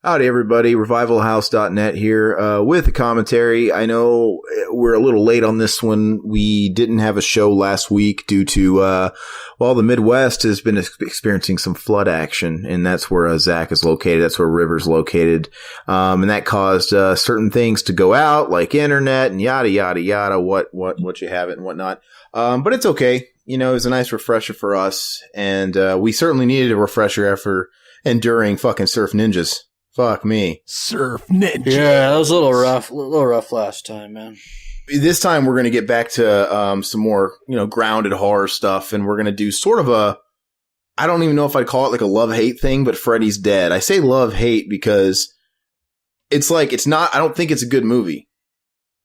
Howdy, everybody. RevivalHouse.net here with a commentary. I know we're a little late on this one. We didn't have a show last week due to, the Midwest has been experiencing some flood action, and that's where Zach is located. That's where River's located. And that caused certain things to go out, like internet and yada, yada, yada, what you have it and whatnot. But it's okay. You know, it was a nice refresher for us, and we certainly needed a refresher after enduring fucking Surf Ninjas. Fuck me. Surf Ninja. Yeah, that was a little rough last time, man. This time we're going to get back to some more, grounded horror stuff, and we're going to do sort of I don't even know if I'd call it like a love-hate thing, but Freddy's Dead. I say love-hate because it's like, I don't think it's a good movie.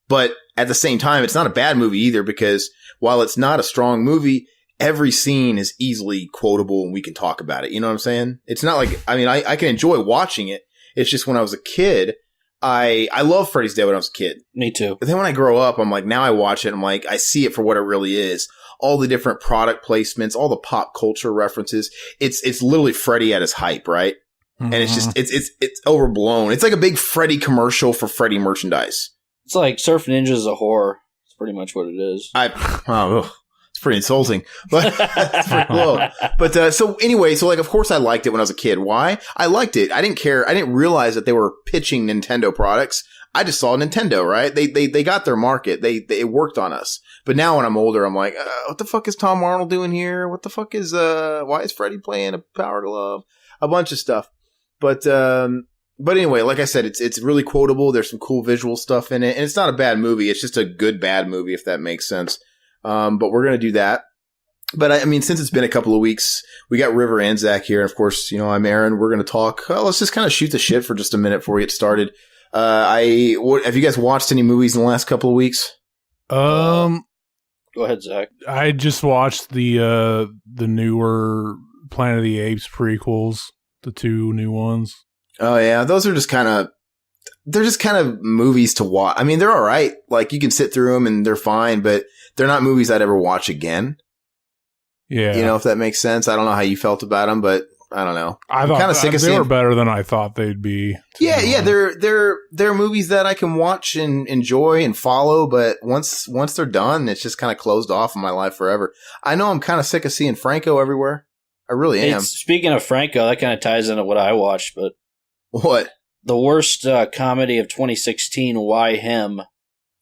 But at the same time, it's not a bad movie either, because while it's not a strong movie, every scene is easily quotable and we can talk about it. You know what I'm saying? It's not like, I can enjoy watching it. It's just when I was a kid, I love Freddy's Dead when I was a kid. Me too. But then when I grow up, I'm like, now I watch it, I'm like, I see it for what it really is. All the different product placements, all the pop culture references. It's literally Freddy at his hype, right? Mm-hmm. And it's just, it's overblown. It's like a big Freddy commercial for Freddy merchandise. It's like Surf Ninja is a horror. It's pretty much what it is. It's pretty insulting, but it's pretty cool. But so anyway, so like, of course I liked it when I was a kid. Why? I liked it. I didn't care. I didn't realize that they were pitching Nintendo products. I just saw Nintendo, right? They got their market. They worked on us. But now when I'm older, I'm like, what the fuck is Tom Arnold doing here? What the fuck is why is Freddy playing a Power Glove? A bunch of stuff. But anyway, like I said, it's really quotable. There's some cool visual stuff in it, and it's not a bad movie. It's just a good bad movie, if that makes sense. But we're going to do that. But I mean, since it's been a couple of weeks, we got River and Zach here. And of course, I'm Aaron. We're going to talk. Let's just kind of shoot the shit for just a minute before we get started. Have you guys watched any movies in the last couple of weeks? Go ahead, Zach. I just watched the newer Planet of the Apes prequels, the two new ones. Oh yeah. Those are just they're just kind of movies to watch. I mean, they're all right. Like, you can sit through them and they're fine, but they're not movies I'd ever watch again. Yeah. If that makes sense. I don't know how you felt about them, but I don't know. I'm kind of sick of seeing. They were better than I thought they'd be. Yeah. They're movies that I can watch and enjoy and follow, but once they're done, it's just kind of closed off in my life forever. I know I'm kind of sick of seeing Franco everywhere. I really am. Speaking of Franco, that kind of ties into what I watched, but what? The worst comedy of 2016, Why Him?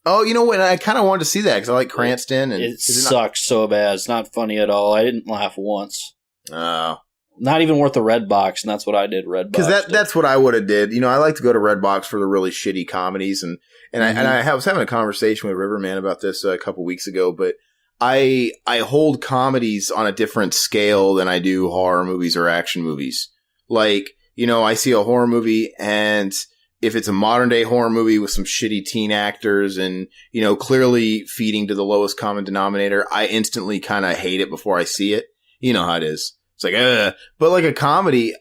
Oh, you know what? I kind of wanted to see that because I like Cranston. And it sucks so bad. It's not funny at all. I didn't laugh once. Oh. Not even worth a Redbox, and that's what I did, Redbox. Because that's what I would have did. I like to go to Redbox for the really shitty comedies. And I was having a conversation with Riverman about this a couple weeks ago, but I hold comedies on a different scale than I do horror movies or action movies. Like, I see a horror movie, and if it's a modern day horror movie with some shitty teen actors and, clearly feeding to the lowest common denominator, I instantly kind of hate it before I see it. You know how it is. It's like, but like a comedy,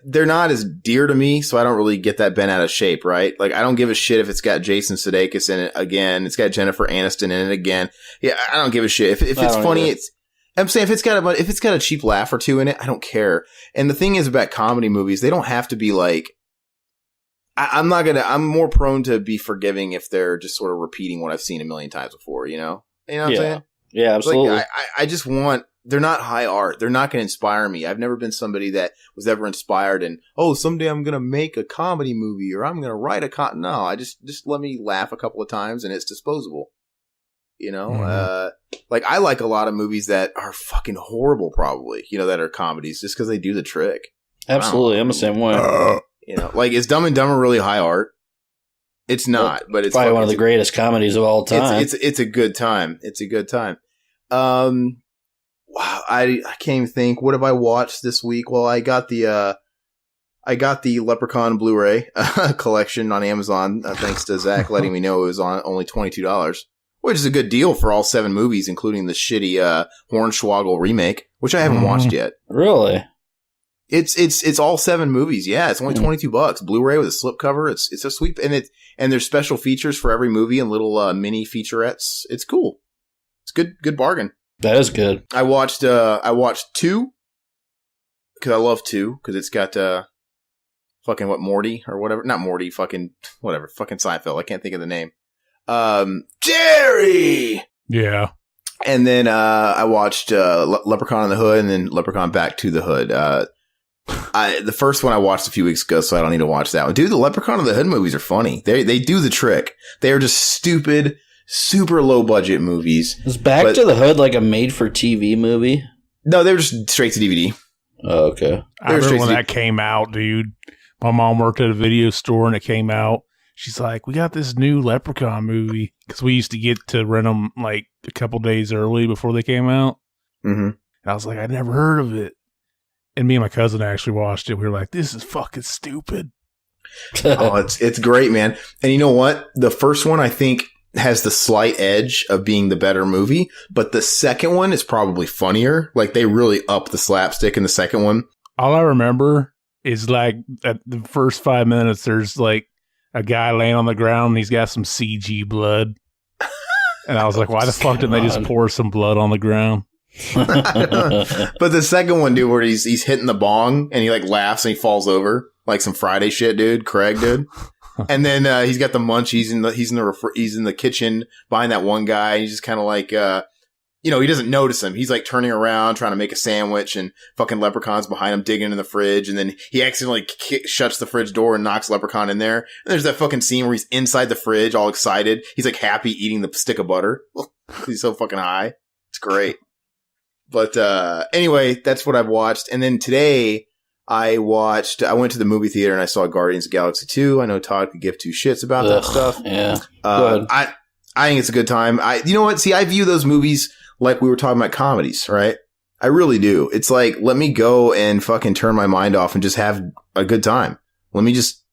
they're not as dear to me, so I don't really get that bent out of shape, right? Like, I don't give a shit if it's got Jason Sudeikis in it again. It's got Jennifer Aniston in it again. Yeah, I don't give a shit. If it's funny, I'm saying if it's got a cheap laugh or two in it, I don't care. And the thing is about comedy movies, they don't have to be like, I'm more prone to be forgiving if they're just sort of repeating what I've seen a million times before, You know what I'm saying? Yeah, absolutely. Like, I just want, they're not high art. They're not going to inspire me. I've never been somebody that was ever inspired and, someday I'm going to make a comedy movie or I'm going to write no, I just let me laugh a couple of times and it's disposable. Like, I like a lot of movies that are fucking horrible, probably, that are comedies just because they do the trick. Absolutely. I'm the same way. Like, is Dumb and Dumber really high art? It's not, but it's probably one of the greatest comedies of all time. It's a good time. It's a good time. Wow. I can't even think. What have I watched this week? Well, I got the Leprechaun Blu-ray collection on Amazon, thanks to Zach letting me know it was on only $22. Which is a good deal for all 7 movies, including the shitty Hornswoggle remake, which I haven't watched yet. Really? It's all 7 movies. Yeah, it's only $22. Blu-ray with a slipcover. It's a sweep, and there's special features for every movie and little mini featurettes. It's cool. It's good bargain. That is good. I watched 2 because I love 2 because it's got fucking what, Morty or whatever? Not Morty, fucking whatever, fucking Seinfeld. I can't think of the name. Jerry! Yeah. And then I watched Leprechaun in the Hood and then Leprechaun Back to the Hood. The first one I watched a few weeks ago, so I don't need to watch that one. Dude, the Leprechaun in the Hood movies are funny. They do the trick. They are just stupid, super low budget movies. Is Back to the Hood like a made for TV movie? No, they were just straight to DVD. Oh, okay. I remember when that came out, dude. My mom worked at a video store and it came out. She's like, we got this new Leprechaun movie. Because we used to get to rent them like a couple days early before they came out. Mm-hmm. And I was like, I never heard of it. And me and my cousin actually watched it. We were like, this is fucking stupid. Oh, it's great, man. And you know what? The first one, I think, has the slight edge of being the better movie. But the second one is probably funnier. Like, they really up the slapstick in the second one. All I remember is like at the first 5 minutes, there's like a guy laying on the ground and he's got some CG blood. And I was like, why the fuck didn't they just pour some blood on the ground? But the second one, dude, where he's hitting the bong and he like laughs and he falls over like some Friday shit, dude. Craig, dude. And then he's got the munchies and he's in the kitchen behind that one guy. And he's just kind of like, he doesn't notice him. He's like turning around, trying to make a sandwich, and fucking Leprechaun's behind him digging in the fridge. And then he accidentally shuts the fridge door and knocks Leprechaun in there. And there's that fucking scene where he's inside the fridge, all excited. He's like happy eating the stick of butter. He's so fucking high. It's great. But anyway, that's what I've watched. And then today I went to the movie theater and I saw Guardians of the Galaxy 2. I know Todd could give two shits about that stuff. Yeah. Go ahead. I think it's a good time. You know what? See, I view those movies like we were talking about comedies, right? I really do. It's like, let me go and fucking turn my mind off and just have a good time. Let me just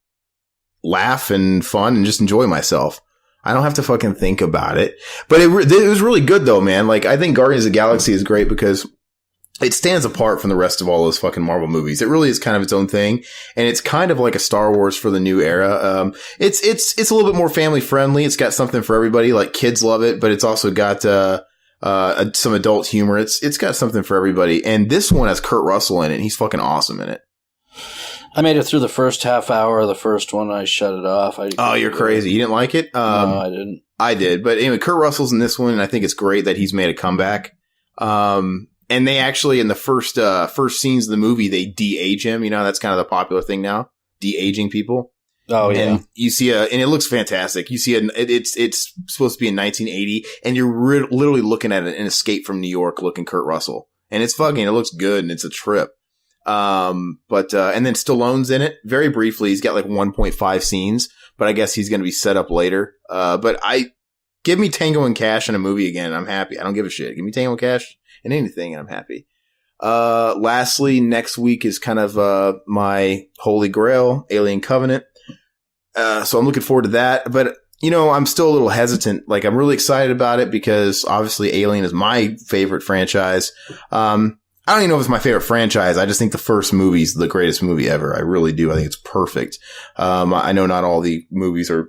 laugh and fun and just enjoy myself. I don't have to fucking think about it. But it was really good though, man. Like, I think Guardians of the Galaxy is great because it stands apart from the rest of all those fucking Marvel movies. It really is kind of its own thing. And it's kind of like a Star Wars for the new era. It's a little bit more family friendly. It's got something for everybody. Like, kids love it, but it's also got, some adult humor. It's got something for everybody. And this one has Kurt Russell in it. And he's fucking awesome in it. I made it through the first half hour of the first one. I shut it off. Oh, you're crazy. You didn't like it? No, I didn't. I did. But anyway, Kurt Russell's in this one, and I think it's great that he's made a comeback. And they actually, in the first scenes of the movie, they de-age him. You know, that's kind of the popular thing now. De-aging people. Oh, yeah. And you see and it looks fantastic. You see it's supposed to be in 1980, and you're literally looking at an Escape from New York looking Kurt Russell. And it looks good, and it's a trip. And then Stallone's in it very briefly. He's got like 1.5 scenes, but I guess he's going to be set up later. But give me Tango and Cash in a movie again. I'm happy. I don't give a shit. Give me Tango and Cash in anything, and I'm happy. Lastly, next week is kind of, my holy grail, Alien Covenant. So I'm looking forward to that, but I'm still a little hesitant. Like, I'm really excited about it because obviously Alien is my favorite franchise. I don't even know if it's my favorite franchise. I just think the first movie is the greatest movie ever. I really do. I think it's perfect. I know not all the movies are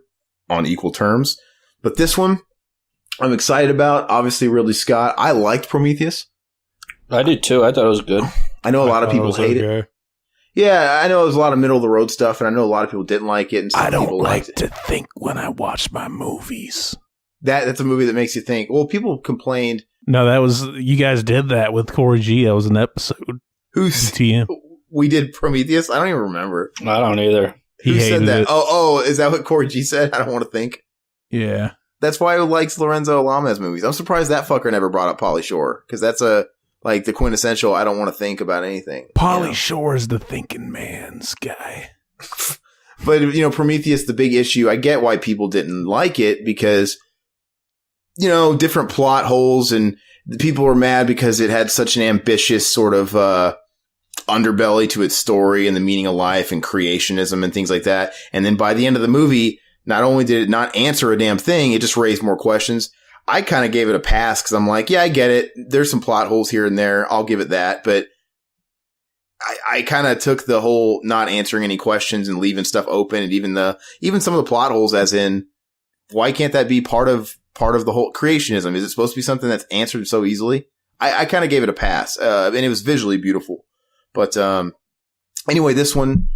on equal terms, but this one I'm excited about. Obviously, Ridley Scott. I liked Prometheus. I did too. I thought it was good. I know a lot of people hate it. Yeah, I know there's a lot of middle of the road stuff, and I know a lot of people didn't like it. And some I don't people like liked to it. think when I watch my movies. That's a movie that makes you think. Well, people complained. No, you guys did that with Corey G. That was an episode. Who's TM? We did Prometheus? I don't even remember. I don't either. Who said that? It. Oh, is that what Corey G said? I don't want to think. Yeah. That's why he likes Lorenzo Lamas movies. I'm surprised that fucker never brought up Pauly Shore, because that's the quintessential I don't want to think about anything. Pauly Shore is the thinking man's guy. But, Prometheus, the big issue, I get why people didn't like it because, different plot holes, and the people were mad because it had such an ambitious sort of underbelly to its story and the meaning of life and creationism and things like that. And then by the end of the movie, not only did it not answer a damn thing, it just raised more questions. I kind of gave it a pass because I'm like, yeah, I get it. There's some plot holes here and there. I'll give it that. But I kind of took the whole not answering any questions and leaving stuff open, and even some of the plot holes, as in, why can't that be part of the whole creationism? Is it supposed to be something that's answered so easily? I kind of gave it a pass, and it was visually beautiful. But anyway, this one,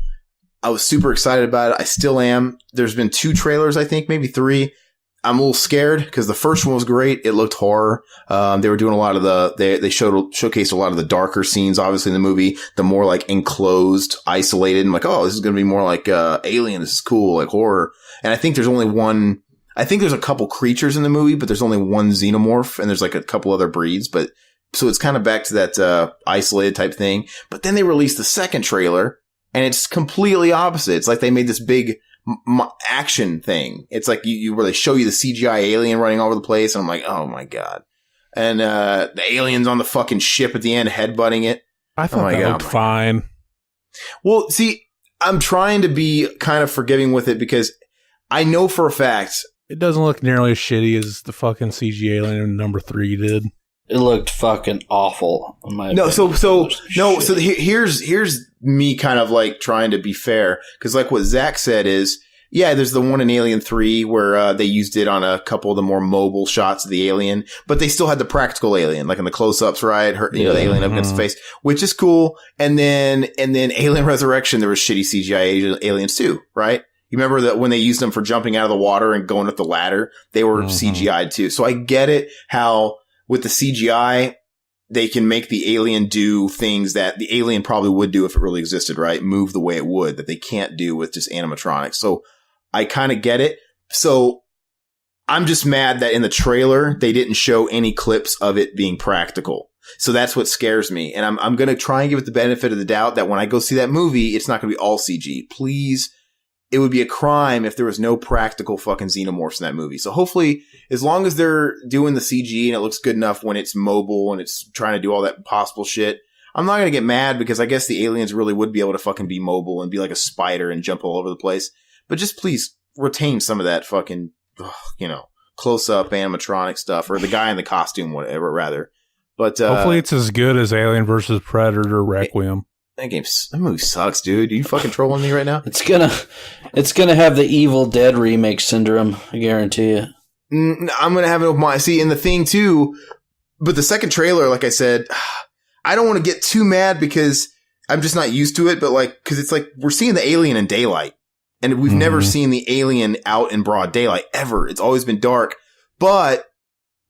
I was super excited about it. I still am. There's been 2 trailers, I think, maybe 3. I'm a little scared because the first one was great. It looked horror. They were doing a lot of they showcased a lot of the darker scenes, obviously, in the movie, the more like enclosed, isolated. I'm like, oh, this is going to be more like, Alien. This is cool, like horror. And I think there's a couple creatures in the movie, but there's only one xenomorph and there's like a couple other breeds. But so it's kind of back to that, isolated type thing. But then they released the second trailer and it's completely opposite. It's like they made this big action thing. It's like you where they show you the CGI alien running all over the place, and I'm like, oh my god! And the aliens on the fucking ship at the end headbutting it. I thought that looked fine. Well, see, I'm trying to be kind of forgiving with it because I know for a fact it doesn't look nearly as shitty as the fucking CG alien in number 3 did. It looked fucking awful. Here's me kind of like trying to be fair because like what Zach said is, yeah, there's the one in Alien 3 where they used it on a couple of the more mobile shots of the alien, but they still had the practical alien, like in the close-ups, right? The alien up against the face, which is cool. And then Alien Resurrection, there was shitty CGI aliens too, right? You remember that when they used them for jumping out of the water and going up the ladder, they were CGI'd too. So I get it how with the CGI, they can make the alien do things that the alien probably would do if it really existed, right? Move the way it would, that they can't do with just animatronics. So I kind of get it. So I'm just mad that in the trailer, they didn't show any clips of it being practical. So that's what scares me. And I'm going to try and give it the benefit of the doubt that when I go see that movie, it's not going to be all CG. Please. It would be a crime if there was no practical fucking xenomorphs in that movie. So hopefully, as long as they're doing the CG and it looks good enough when it's mobile and it's trying to do all that possible shit, I'm not going to get mad because I guess the aliens really would be able to fucking be mobile and be like a spider and jump all over the place. But just please retain some of that fucking, close-up animatronic stuff or the guy in the costume, whatever, rather. But hopefully it's as good as Alien versus Predator Requiem. That movie sucks, dude. Are you fucking trolling me right now? It's gonna have the Evil Dead remake syndrome. I guarantee you. I'm gonna have it with my and the thing too. But the second trailer, like I said, I don't want to get too mad because I'm just not used to it. But like, because it's like we're seeing the alien in daylight, and we've never seen the alien out in broad daylight ever. It's always been dark, but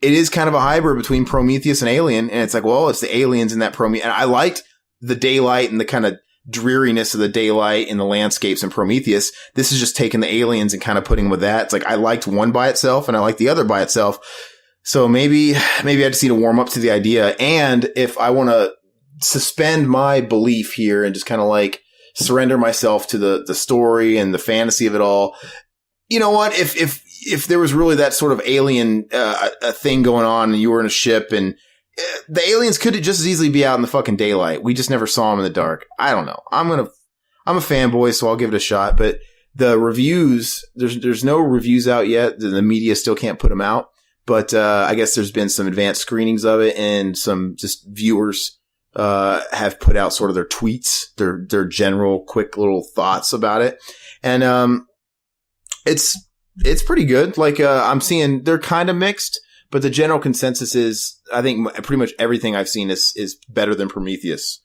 it is kind of a hybrid between Prometheus and Alien. And it's like, well, it's the aliens in that Prometheus, and I liked the daylight and the kind of dreariness of the daylight in the landscapes in Prometheus. This is just taking the aliens and kind of putting them with that. It's like, I liked one by itself and I liked the other by itself. So maybe I just need to warm up to the idea. And if I want to suspend my belief here and just kind of like surrender myself to the story and the fantasy of it all, you know what? If there was really that sort of alien, a thing going on and you were in a ship and the aliens could just as easily be out in the fucking daylight. We just never saw them in the dark. I don't know. I'm a fanboy, so I'll give it a shot. But the reviews, there's no reviews out yet. The media still can't put them out. But I guess there's been some advanced screenings of it, and some just viewers have put out sort of their tweets, their general quick little thoughts about it, and it's pretty good. Like I'm seeing they're kind of mixed. But the general consensus is, I think pretty much everything I've seen is better than Prometheus.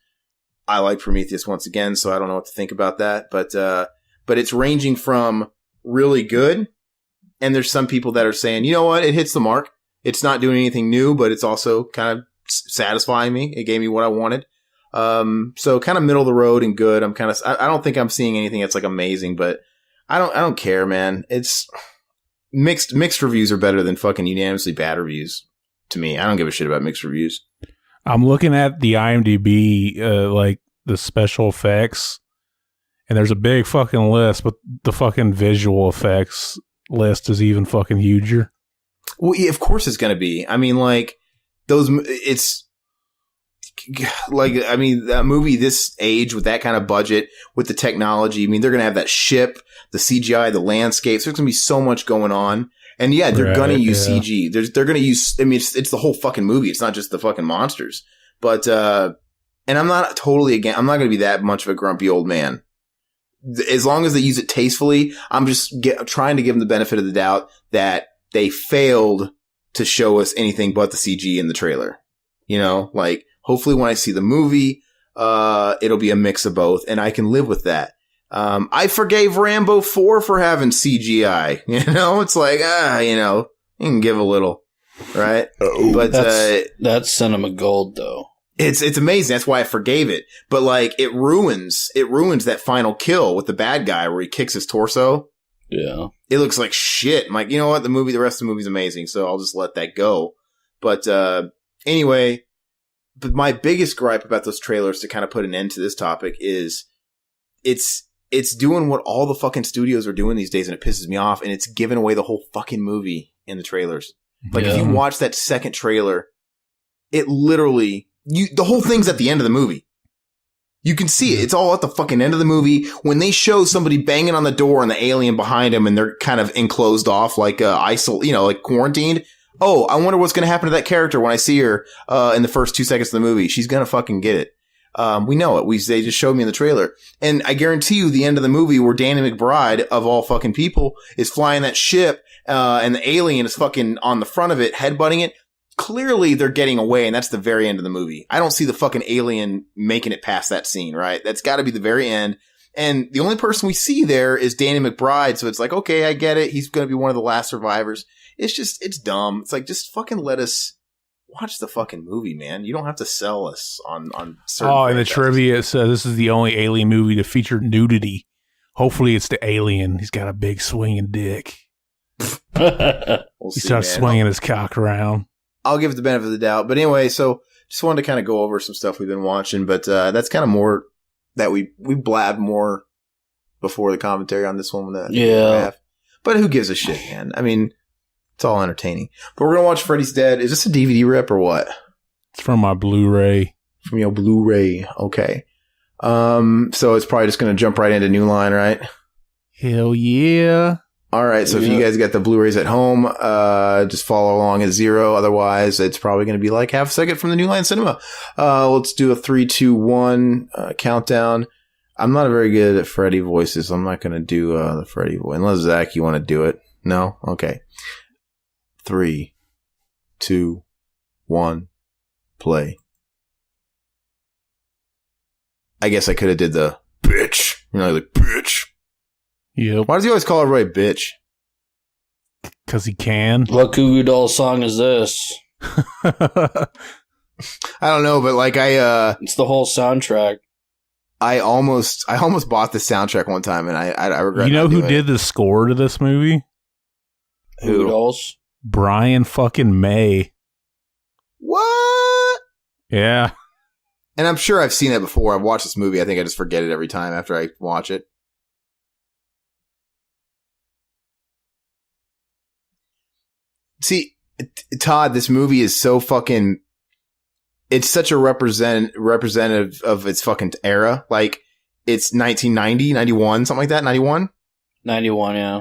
I like Prometheus once again, so I don't know what to think about that. But it's ranging from really good, and there's some people that are saying, you know what, it hits the mark. It's not doing anything new, but it's also kind of satisfying me. It gave me what I wanted. So kind of middle of the road and good. I don't think I'm seeing anything that's like amazing, but I don't care, man. It's mixed reviews are better than fucking unanimously bad reviews to me. I don't give a shit about mixed reviews. I'm looking at the IMDb, like the special effects, and there's a big fucking list, but the fucking visual effects list is even fucking huger. Well, yeah, of course it's going to be. I mean, like it's like, I mean, that movie this age with that kind of budget, with the technology, I mean, they're going to have that ship, the CGI, the landscapes. There's going to be so much going on. And yeah, they're going to use CG. They're going to use, I mean, it's the whole fucking movie. It's not just the fucking monsters. But, and I'm not totally I'm not going to be that much of a grumpy old man. As long as they use it tastefully, I'm just trying to give them the benefit of the doubt that they failed to show us anything but the CG in the trailer. You know, like, hopefully when I see the movie, it'll be a mix of both, and I can live with that. I forgave Rambo 4 for having CGI. It's like, you can give a little, right? But that's cinema gold, though. It's amazing. That's why I forgave it. But like, it ruins that final kill with the bad guy where he kicks his torso. Yeah. It looks like shit. I'm like, you know what? The rest of the movie's amazing. So I'll just let that go. But, anyway, but my biggest gripe about those trailers, to kind of put an end to this topic, is it's doing what all the fucking studios are doing these days, and it pisses me off, and it's giving away the whole fucking movie in the trailers. Like, if you watch that second trailer, it literally, the whole thing's at the end of the movie. You can see it. It's all at the fucking end of the movie. When they show somebody banging on the door and the alien behind him, and they're kind of enclosed off, like, like quarantined. Oh, I wonder what's going to happen to that character when I see her, in the first 2 seconds of the movie. She's going to fucking get it. We know it. They just showed me in the trailer. And I guarantee you the end of the movie where Danny McBride, of all fucking people, is flying that ship, and the alien is fucking on the front of it, headbutting it. Clearly they're getting away, and that's the very end of the movie. I don't see the fucking alien making it past that scene, right? That's gotta be the very end. And the only person we see there is Danny McBride, so it's like, okay, I get it. He's gonna be one of the last survivors. It's dumb. It's like, just fucking let us watch the fucking movie, man. You don't have to sell us on certain in the trivia, it says this is the only alien movie to feature nudity. Hopefully it's the alien. He's got a big swinging dick. He starts swinging his cock around. I'll give it the benefit of the doubt. But anyway, so just wanted to kind of go over some stuff we've been watching, but that's kind of more that we blabbed more before the commentary on this one. But who gives a shit, man? I mean, it's all entertaining. But we're going to watch Freddy's Dead. Is this a DVD rip or what? It's from my Blu-ray. From your Blu-ray. Okay. So it's probably just going to jump right into New Line, right? Hell yeah. All right. So if you guys got the Blu-rays at home, just follow along at 0. Otherwise, it's probably going to be like half a second from the New Line Cinema. Let's do a 3, 2, 1 countdown. I'm not very good at Freddy voices. I'm not going to do the Freddy voice. Unless, Zach, you want to do it. No? Okay. 3, 2, 1, play. I guess I could have did the bitch. Like, bitch. Yep. Why does he always call everybody bitch? Because he can. What Goo Goo Dolls song is this? I don't know, but like it's the whole soundtrack. I almost bought the soundtrack one time, and I regret. You know who did the score to this movie? Goo Goo Dolls? Brian fucking May. What? Yeah. And I'm sure I've seen that before. I've watched this movie. I think I just forget it every time after I watch it. See, Todd, this movie is so fucking... It's such a representative of its fucking era. Like, it's 1990, 91, something like that, 91? 91, yeah.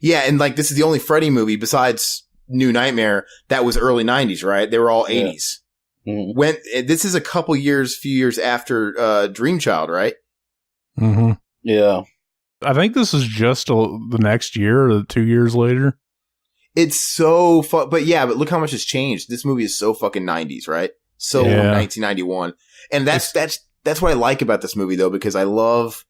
Yeah, and like, this is the only Freddy movie besides New Nightmare that was early 90s, right? They were all 80s. Mm-hmm. This is a few years after Dream Child, right? Mm-hmm. Yeah. I think this is just the next year or 2 years later. It's so but look how much has changed. This movie is so fucking 90s, right? So 1991. And that's what I like about this movie though, because I love,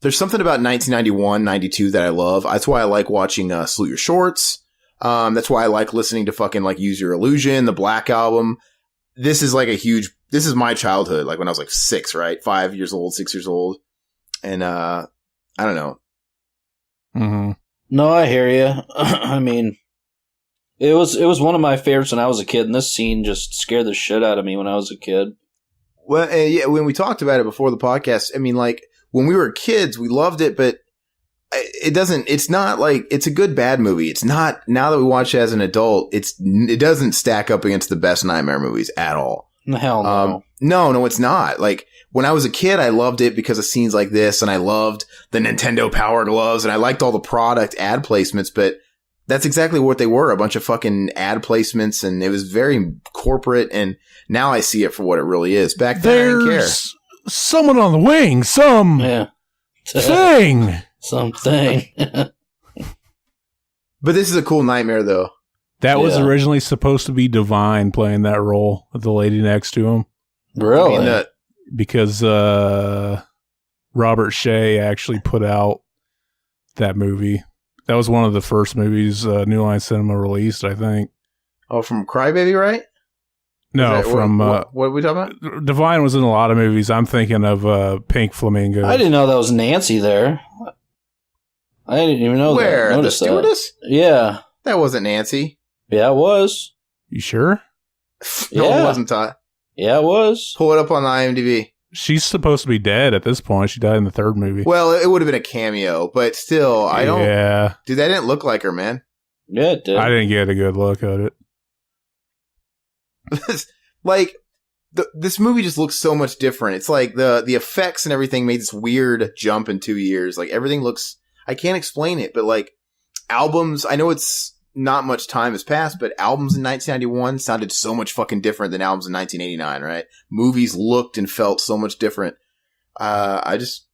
there's something about 1991, 92 that I love. That's why I like watching Salute Your Shorts. That's why I like listening to fucking like Use Your Illusion, the Black Album. This is like this is my childhood, like when I was like 6, right? 5 years old, 6 years old. And I don't know. Mm-hmm. No, I hear you. I mean, it was one of my favorites when I was a kid, and this scene just scared the shit out of me when I was a kid. Well, yeah, when we talked about it before the podcast, I mean, like, when we were kids, we loved it, but it's not like, it's a good bad movie. It's not, now that we watch it as an adult, it doesn't stack up against the best Nightmare movies at all. Hell no. No, it's not. Like, when I was a kid, I loved it because of scenes like this, and I loved the Nintendo Power Gloves, and I liked all the product ad placements, but that's exactly what they were, a bunch of fucking ad placements, and it was very corporate, and now I see it for what it really is. Back then, I didn't care. Someone on the wing, thing. Something. But this is a cool Nightmare, though. That was originally supposed to be Divine playing that role with the lady next to him. Really? Because Robert Shea actually put out that movie. That was one of the first movies New Line Cinema released, I think. Oh, from Crybaby, right? No, from... what are we talking about? Divine was in a lot of movies. I'm thinking of Pink Flamingo. I didn't know that was Nancy there. I didn't even know Where? that. The stewardess? Yeah. That wasn't Nancy. Yeah, it was. You sure? No, Yeah. it wasn't, Todd. Yeah, it was. Pull it up on the IMDb. She's supposed to be dead at this point. She died in the third movie. Well, it would have been a cameo, but still, I don't... Yeah. Dude, that didn't look like her, man. Yeah, it did. I didn't get a good look at it. Like, this movie just looks so much different. It's like the effects and everything made this weird jump in 2 years. Like, everything looks... I can't explain it, but like, albums... I know it's not much time has passed, but albums in 1991 sounded so much fucking different than albums in 1989, right? Movies looked and felt so much different. It's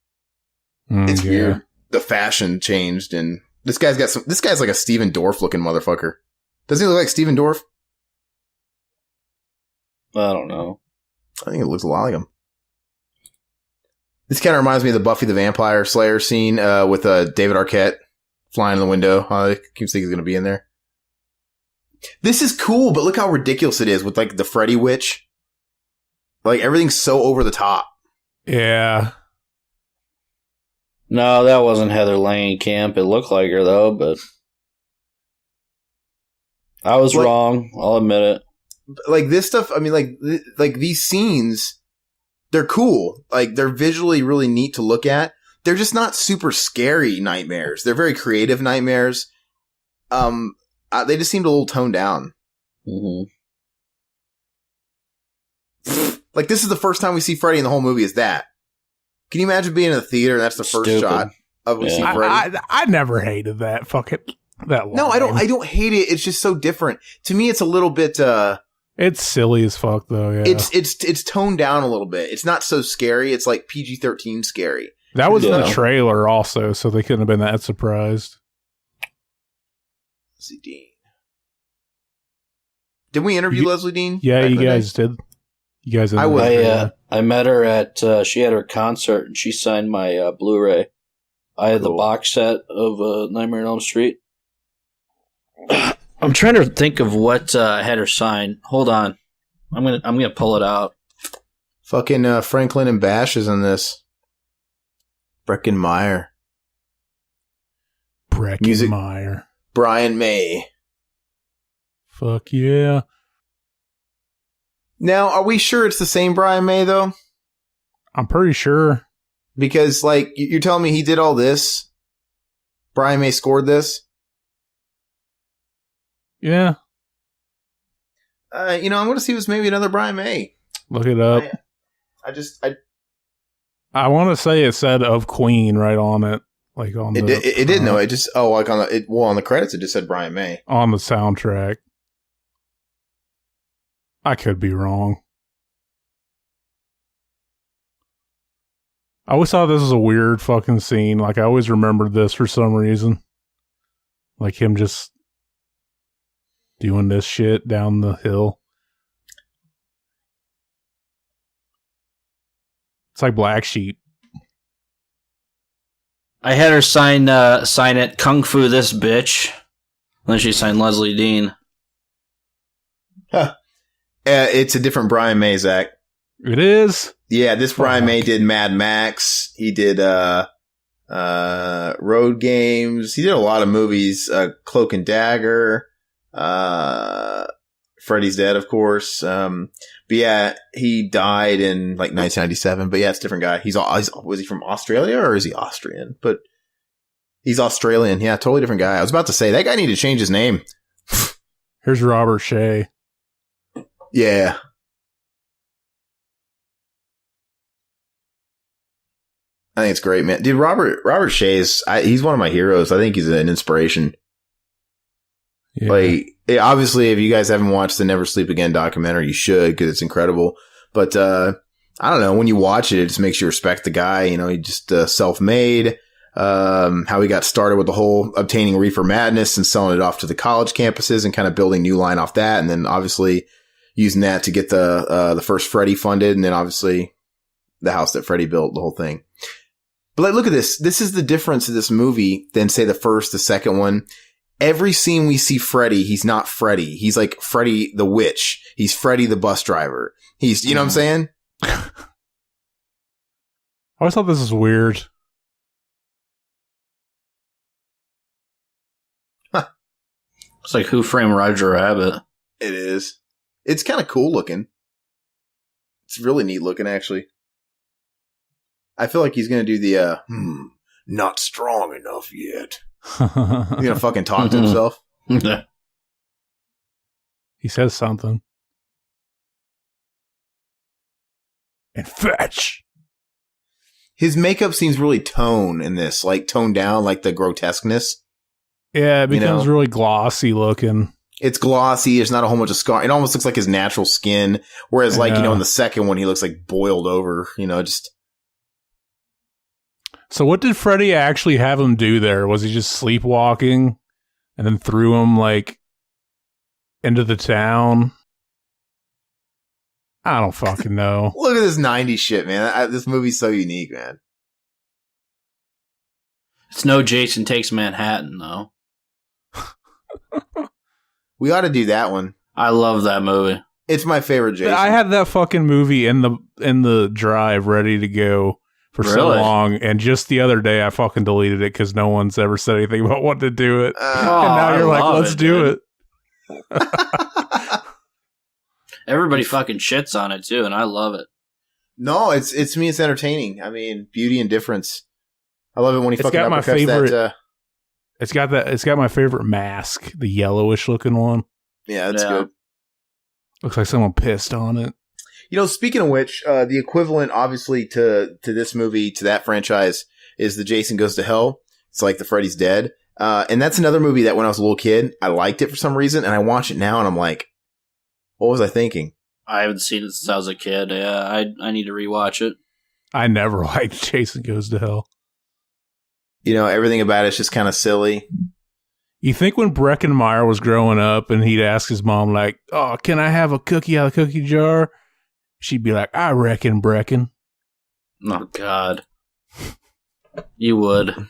weird. The fashion changed, and this guy's like a Steven Dorff looking motherfucker. Doesn't he look like Steven Dorff? I don't know. I think it looks a lot like him. This kind of reminds me of the Buffy the Vampire Slayer scene with David Arquette flying in the window. I keep thinking he's going to be in there. This is cool, but look how ridiculous it is with like the Freddy witch. Like everything's so over the top. Yeah. No, that wasn't Heather Langenkamp. It looked like her, though, but I was wrong. I'll admit it. Like this stuff, I mean, like these scenes, they're cool. Like they're visually really neat to look at. They're just not super scary nightmares. They're very creative nightmares. They just seemed a little toned down. Mm-hmm. Like this is the first time we see Freddy in the whole movie. Is that? Can you imagine being in a theater and that's the first shot of we see Freddy? I never hated that fucking that line. No, I don't hate it. It's just so different. To me, it's a little bit. It's silly as fuck, though. Yeah, it's toned down a little bit. It's not so scary. It's like PG-13 scary. That was in the trailer, also, so they couldn't have been that surprised. Leslie Dean. Did we interview Leslie Dean? Yeah, you guys did. You guys. I met her at. She had her concert, and she signed my Blu-ray. I had the box set of Nightmare on Elm Street. I'm trying to think of what I had her sign. Hold on, I'm gonna pull it out. Fucking Franklin and Bash is in this. Breckenmeyer. Breckenmeyer. Brian May. Fuck yeah. Now, are we sure it's the same Brian May, though? I'm pretty sure. Because, like, you're telling me he did all this? Brian May scored this? Yeah. I'm going to see if it's maybe another Brian May. Look it up. I want to say it said of Queen right on it. Like on it didn't know. It just, on the credits, it just said Brian May. On the soundtrack. I could be wrong. I always thought this was a weird fucking scene. Like, I always remembered this for some reason. Like him just doing this shit down the hill. It's like Black Sheep. I had her sign it Kung Fu this bitch. And then she signed Leslie Dean. Huh. It's a different Brian May, Zach. It is? Yeah, this Brian May did Mad Max. He did Road Games. He did a lot of movies. Cloak and Dagger. Freddy's Dead, of course. But yeah, he died in like 1997. But yeah, it's a different guy. Was he from Australia or is he Austrian? But he's Australian. Yeah, totally different guy. I was about to say that guy needed to change his name. Here's Robert Shea. Yeah. I think it's great, man. Dude, Robert Shea's, he's one of my heroes. I think he's an inspiration. Yeah. Like, obviously, if you guys haven't watched the Never Sleep Again documentary, you should, because it's incredible. But, I don't know, when you watch it, it just makes you respect the guy. He just self-made. How he got started with the whole obtaining Reefer Madness and selling it off to the college campuses and kind of building New Line off that. And then, obviously, using that to get the first Freddy funded, and then obviously the house that Freddy built, the whole thing. But like, look at this. This is the difference of this movie than say the first, the second one. Every scene we see Freddy, he's not Freddy. He's like Freddy the witch. He's Freddy the bus driver. He's, you know what I'm saying? I always thought this was weird. It's like Who Framed Roger Rabbit. It is. It's kind of cool looking. It's really neat looking, actually. I feel like he's going to do the, not strong enough yet. He's going to fucking talk to himself. He says something. And fetch. His makeup seems really toned in this, like toned down, like the grotesqueness. Yeah, it becomes really glossy looking. It's glossy. There's not a whole bunch of scar. It almost looks like his natural skin. Whereas, like, in the second one, he looks like boiled over, just. So what did Freddy actually have him do there? Was he just sleepwalking and then threw him, like, into the town? I don't fucking know. Look at this 90s shit, man. This movie's so unique, man. It's no Jason Takes Manhattan, though. We ought to do that one. I love that movie. It's my favorite Jason. I had that fucking movie in the drive ready to go for so long, and just the other day I fucking deleted it because no one's ever said anything about what to do it. And now you're like, let's do it. Everybody fucking shits on it too, and I love it. No, it's me. It's entertaining. I mean, beauty and difference. I love it when he fucking got my uppercuts favorite. that. It's got my favorite mask, the yellowish looking one. Yeah, that's good. Looks like someone pissed on it. Speaking of which, the equivalent, obviously, to this movie, to that franchise, is the Jason Goes to Hell. It's like the Freddy's Dead. And that's another movie that when I was a little kid, I liked it for some reason, and I watch it now, and I'm like, what was I thinking? I haven't seen it since I was a kid. Yeah, I need to rewatch it. I never liked Jason Goes to Hell. Everything about it's just kind of silly. You think when Breckenmeyer was growing up and he'd ask his mom, like, oh, can I have a cookie out of the cookie jar? She'd be like, I reckon, Brecken. Oh, God. You would.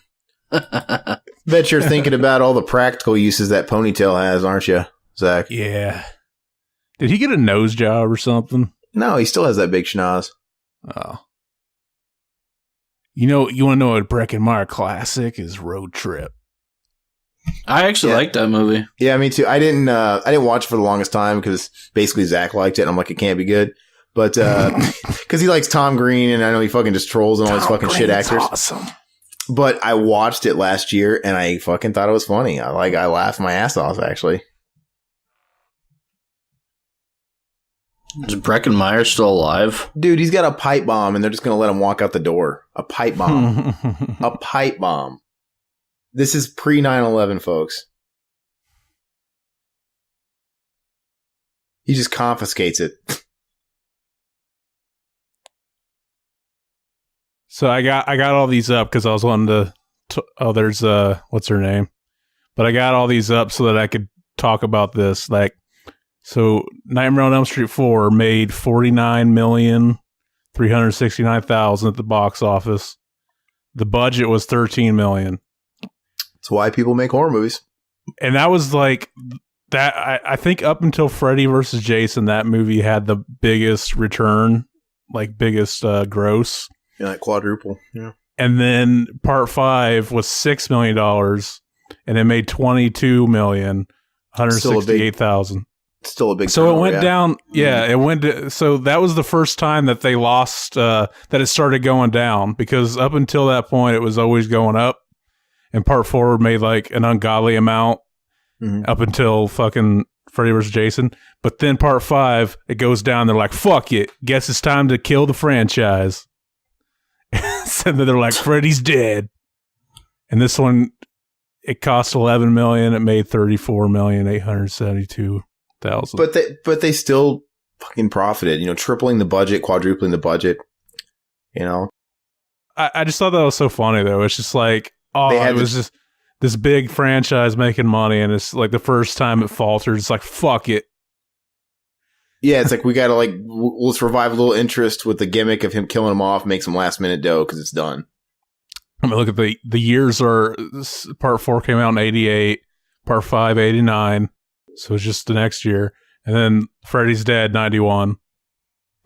Bet you're thinking about all the practical uses that ponytail has, aren't you, Zach? Yeah. Did he get a nose job or something? No, he still has that big schnoz. Oh. You want to know a Breckenmeyer classic is Road Trip. I actually like that movie. Yeah, me too. I didn't watch it for the longest time because basically Zach liked it, and I'm like, it can't be good. But because he likes Tom Green, and I know he fucking just trolls and all these fucking shit actors. Awesome. But I watched it last year, and I fucking thought it was funny. I laughed my ass off, actually. Is Breckenmeyer still alive? Dude, he's got a pipe bomb, and they're just going to let him walk out the door. A pipe bomb. A pipe bomb. This is pre 9/11, folks. He just confiscates it. So I got all these up because I was wanting to there's what's her name? But I got all these up so that I could talk about this. Like, so Nightmare on Elm Street 4 made $49,369,000 at the box office. The budget was $13 million. That's why people make horror movies. And that was like that. I think up until Freddy versus Jason, that movie had the biggest return, like biggest gross. Yeah, like quadruple. Yeah. And then part 5 was $6 million, and it made $22,168,000. Still a big. So it went down. Yeah, it went. So that was the first time that they lost. That it started going down, because up until that point, it was always going up. And part 4 made like an ungodly amount up until fucking Freddy vs. Jason. But then part 5, it goes down. They're like, fuck it. Guess it's time to kill the franchise. So then they're like, Freddy's dead. And this one, it cost $11 million. It made $34,872,000. But they still fucking profited. Tripling the budget, quadrupling the budget. I just thought that was so funny though. It's just like, it was just this big franchise making money, and it's like the first time it faltered. It's like, fuck it. Yeah, it's like we gotta let's revive a little interest with the gimmick of him killing him off, make some last minute dough because it's done. I mean, look at the years are, part 4 came out in 88, part 5, 89. So it's just the next year. And then Freddy's Dead, 91.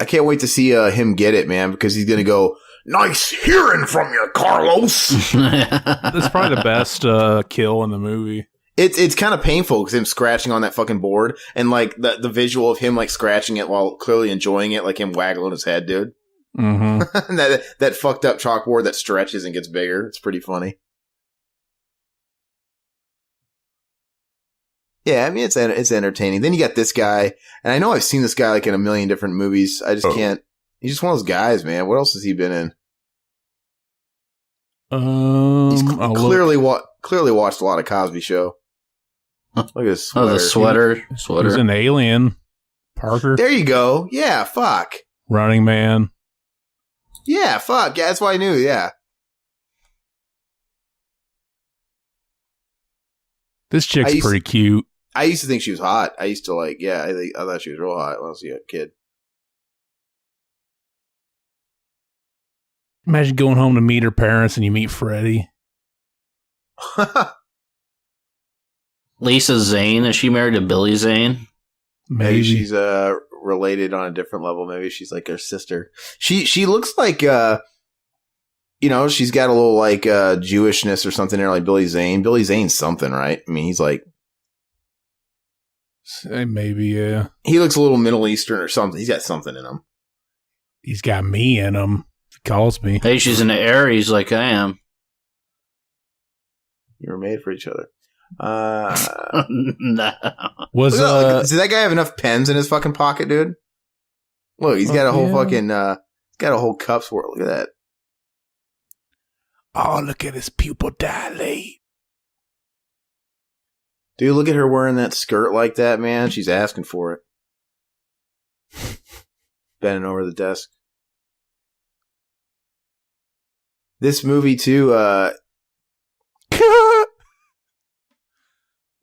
I can't wait to see him get it, man, because he's going to go, nice hearing from you, Carlos. That's probably the best kill in the movie. It's kind of painful because him scratching on that fucking board and like the visual of him like scratching it while clearly enjoying it, like him waggling his head, dude. Mm-hmm. that fucked up chalkboard that stretches and gets bigger. It's pretty funny. Yeah, I mean it's entertaining. Then you got this guy, and I know I've seen this guy like in a million different movies. I just can't. He's just one of those guys, man. What else has he been in? He's clearly watched a lot of Cosby Show. Look at his sweater. Oh, the sweater. He's an Alien. Parker. There you go. Yeah, fuck. Running Man. Yeah, fuck. Yeah, that's why I knew. Yeah. This chick's pretty cute. I used to think she was hot. I used to I thought she was real hot when I was a kid. Imagine going home to meet her parents and you meet Freddy. Lisa Zane, is she married to Billy Zane? Maybe she's related on a different level. Maybe she's like her sister. She looks like she's got a little like Jewishness or something there, like Billy Zane. Billy Zane's something, right? I mean, he's like maybe, yeah. He looks a little Middle Eastern or something. He's got something in him. He's got me in him. He calls me. Hey, she's an Aries like I am. You were made for each other. No. Does that guy have enough pens in his fucking pocket, dude? Look, he's got a whole fucking got a whole cup's worth. Look at that. Oh, look at his pupil dilate. Dude, look at her wearing that skirt like that, man. She's asking for it. Bending over the desk. This movie, too, that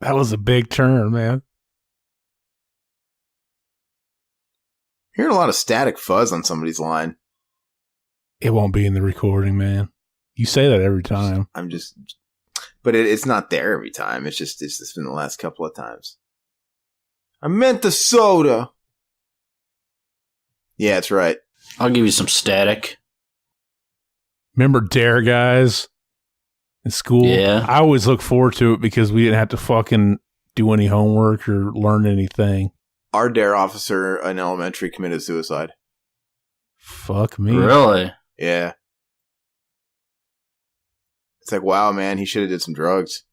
was a big turn, man. Hearing a lot of static fuzz on somebody's line. It won't be in the recording, man. You say that every time. But it's not there every time. It's just been the last couple of times. I meant the soda. Yeah, that's right. I'll give you some static. Remember Dare Guys in school? Yeah. I always look forward to it because we didn't have to fucking do any homework or learn anything. Our Dare officer in elementary committed suicide. Fuck me. Really? Yeah. It's like, wow, man, he should have did some drugs.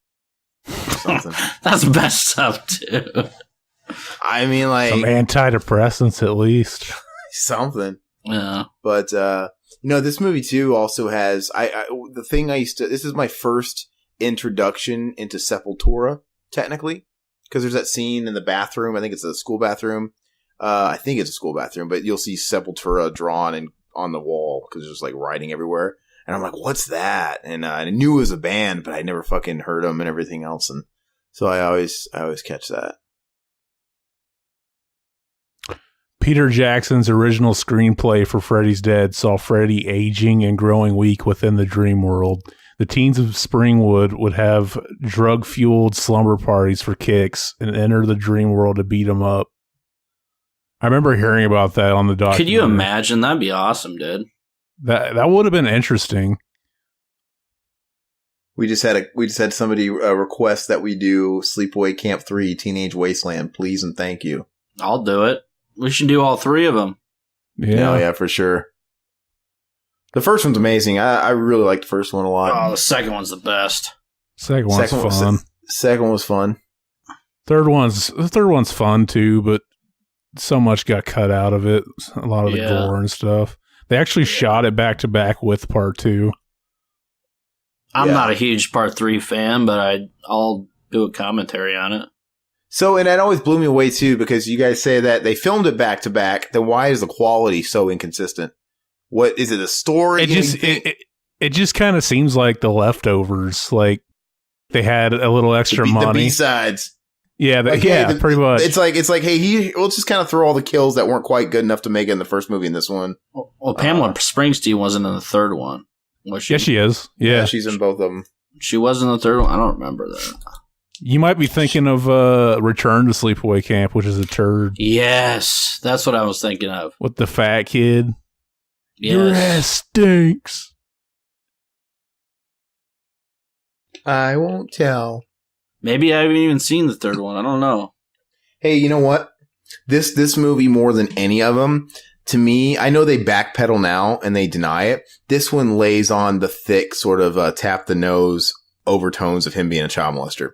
Or something. That's messed up, too. I mean, like... some antidepressants, at least. Something. Yeah. But, this movie, too, also has... This is my first introduction into Sepultura, technically. Because there's that scene in the bathroom. I think it's a school bathroom. I think it's a school bathroom, but you'll see Sepultura drawn on the wall because there's just, like, writing everywhere. And I'm like, what's that? And I knew it was a band, but I never fucking heard them and everything else. And so I always catch that. Peter Jackson's original screenplay for Freddy's Dead saw Freddy aging and growing weak within the dream world. The teens of Springwood would have drug-fueled slumber parties for kicks and enter the dream world to beat him up. I remember hearing about that on the documentary. Could you imagine? That'd be awesome, dude. That would have been interesting. We just had somebody request that we do Sleepaway Camp 3 Teenage Wasteland, please and thank you. I'll do it. We should do all three of them. Yeah, yeah, for sure. The first one's amazing. I really like the first one a lot. Oh, the second one's the best. Second one's fun. Second one was fun. The third one's fun too, but so much got cut out of it. A lot of the gore and stuff. They actually shot it back to back with part 2. I'm not a huge part 3 fan, but I'll do a commentary on it. So, and that always blew me away too, because you guys say that they filmed it back to back. Then why is the quality so inconsistent? What is it? A story? It just kind of seems like the leftovers. Like they had a little extra money. The B-sides. Yeah, pretty much. It's like, hey, we'll just kind of throw all the kills that weren't quite good enough to make it in the first movie in this one. Well, Pamela Springsteen wasn't in the third one. Was she? Yeah, she is. Yeah. She's in both of them. She was in the third one? I don't remember that. You might be thinking of Return to Sleepaway Camp, which is a turd. Yes, that's what I was thinking of. With the fat kid. Yes. Your ass stinks. I won't tell. Maybe I haven't even seen the third one. I don't know. Hey, you know what? This movie, more than any of them, to me, I know they backpedal now and they deny it. This one lays on the thick sort of tap the nose overtones of him being a child molester.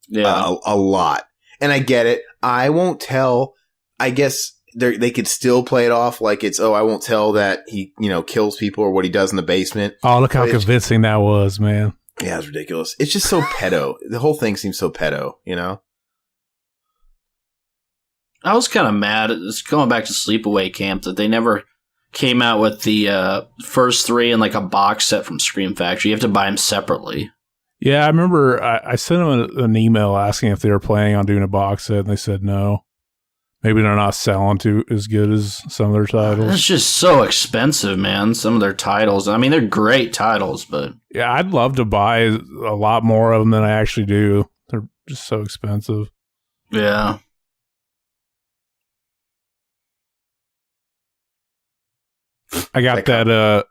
Yeah. A lot. And I get it. I won't tell. I guess they could still play it off like it's, I won't tell that he, kills people or what he does in the basement. Oh, look how convincing that was, man. Yeah, it's ridiculous. It's just so pedo. The whole thing seems so pedo, I was kind of mad at this, going back to Sleepaway Camp, that they never came out with the first three in like a box set from Scream Factory. You have to buy them separately. Yeah, I remember I sent them an email asking if they were planning on doing a box set, and they said no. Maybe they're not selling as good as some of their titles. It's just so expensive, man, some of their titles. I mean, they're great titles, but... Yeah, I'd love to buy a lot more of them than I actually do. They're just so expensive. Yeah. I got that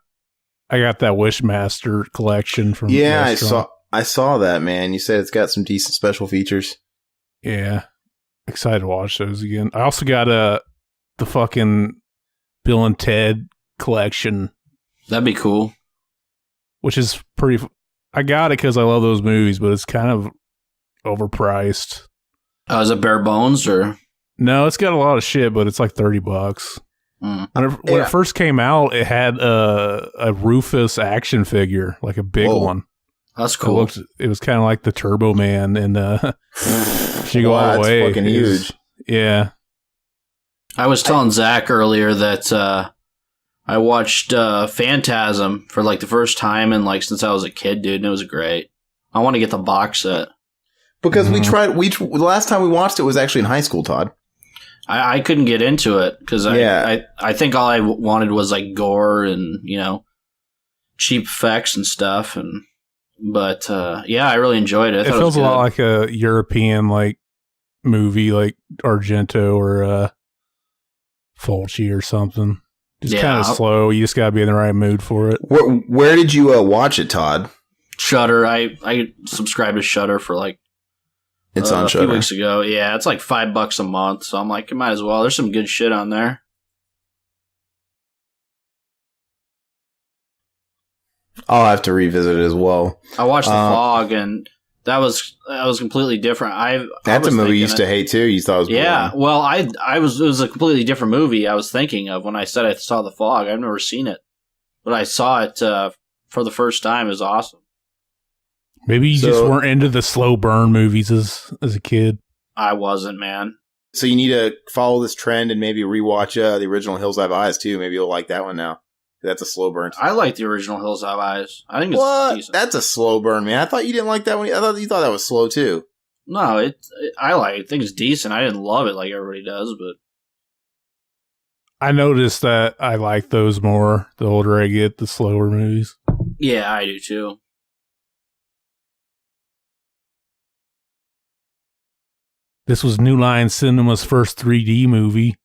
Wishmaster collection from Restaurant. I saw that, man. You said it's got some decent special features. Yeah. Excited to watch those again. I also got the fucking Bill and Ted collection. That'd be cool. Which is pretty... I got it because I love those movies, but it's kind of overpriced. Is it bare bones, or...? No, it's got a lot of shit, but it's like $30. When it first came out, it had a Rufus action figure, like a big one. That's cool. It was kind of like the Turbo Man, and she go all the way. It's fucking huge. Yeah. I was telling Zach earlier that I watched Phantasm for like the first time in like since I was a kid, dude, and it was great. I want to get the box set because the last time we watched it was actually in high school, Todd. I couldn't get into it because I think all I wanted was like gore and cheap effects and stuff, but I really enjoyed it. It feels a lot like a European like movie, like Argento or Fulci or something. Just kind of slow. You just gotta be in the right mood for it. Where did you watch it, Todd? Shudder. I subscribed to Shudder for like it's on Shudder. A few weeks ago. Yeah, it's like $5 a month. So I'm like, you might as well. There's some good shit on there. I'll have to revisit it as well. I watched The Fog, and that was completely different. That's a movie you used to hate too. You thought it was boring. Yeah. Well, it was a completely different movie I was thinking of when I said I saw The Fog. I've never seen it, but I saw it for the first time. It was awesome. Maybe you just weren't into the slow burn movies as a kid. I wasn't, man. So you need to follow this trend and maybe rewatch the original Hills Have Eyes too. Maybe you'll like that one now. That's a slow burn. I like the original Hills Have Eyes. I think it's decent. That's a slow burn, man. I thought you didn't like that one. I thought you thought that was slow too. No, I think it's decent. I didn't love it like everybody does, but I noticed that I like those more the older I get, the slower movies. Yeah, I do too. This was New Line Cinema's first 3D movie.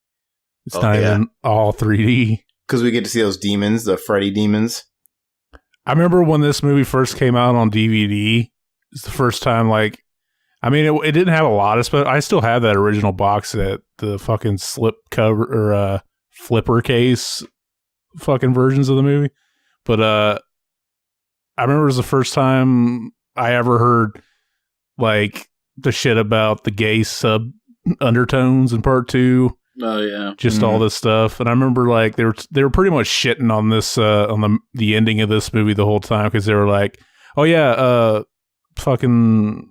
It's not even all 3D. Because we get to see those demons, the Freddy demons. I remember when this movie first came out on DVD. It's the first time, it didn't have a lot of stuff. I still have that original box set, the fucking slip cover or flipper case fucking versions of the movie. But I remember it was the first time I ever heard the shit about the gay sub undertones in part 2. Oh yeah, just all this stuff, and I remember they were pretty much shitting on this on the ending of this movie the whole time because they were like, oh yeah, fucking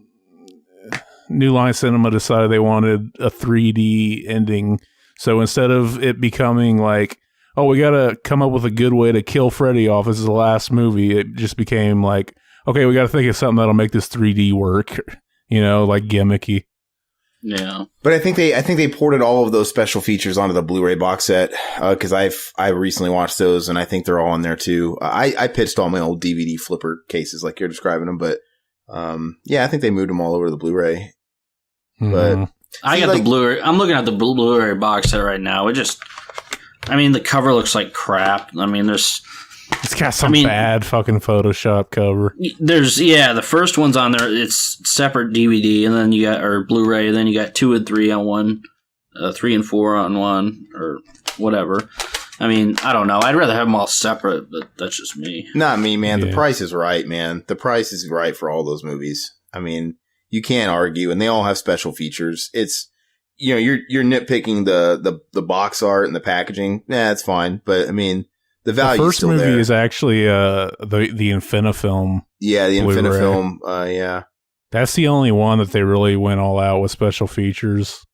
New Line Cinema decided they wanted a 3D ending, so instead of it becoming like, oh, we gotta come up with a good way to kill Freddy off, this is the last movie, it just became like, okay, we gotta think of something that'll make this 3D work, like gimmicky. Yeah. But I think they ported all of those special features onto the Blu-ray box set because I recently watched those and I think they're all in there too. I pitched all my old DVD flipper cases like you're describing them, but yeah, I think they moved them all over to the Blu-ray. But I got the Blu-ray. I'm looking at the Blu-ray box set right now. The cover looks like crap. I mean, it's got some bad fucking Photoshop cover. The first one's on there. It's separate DVD, and then you got or Blu-ray, and then you got 2 and 3 on one, 3 and 4 on one, or whatever. I mean, I don't know. I'd rather have them all separate, but that's just me. Not me, man. Yeah. The price is right, man. The price is right for all those movies. I mean, you can't argue, and they all have special features. It's you're nitpicking the box art and the packaging. Nah, it's fine, but I mean. The value. The first still movie there. is actually the Infinifilm. Yeah, the Infinifilm. Yeah, that's the only one that they really went all out with special features.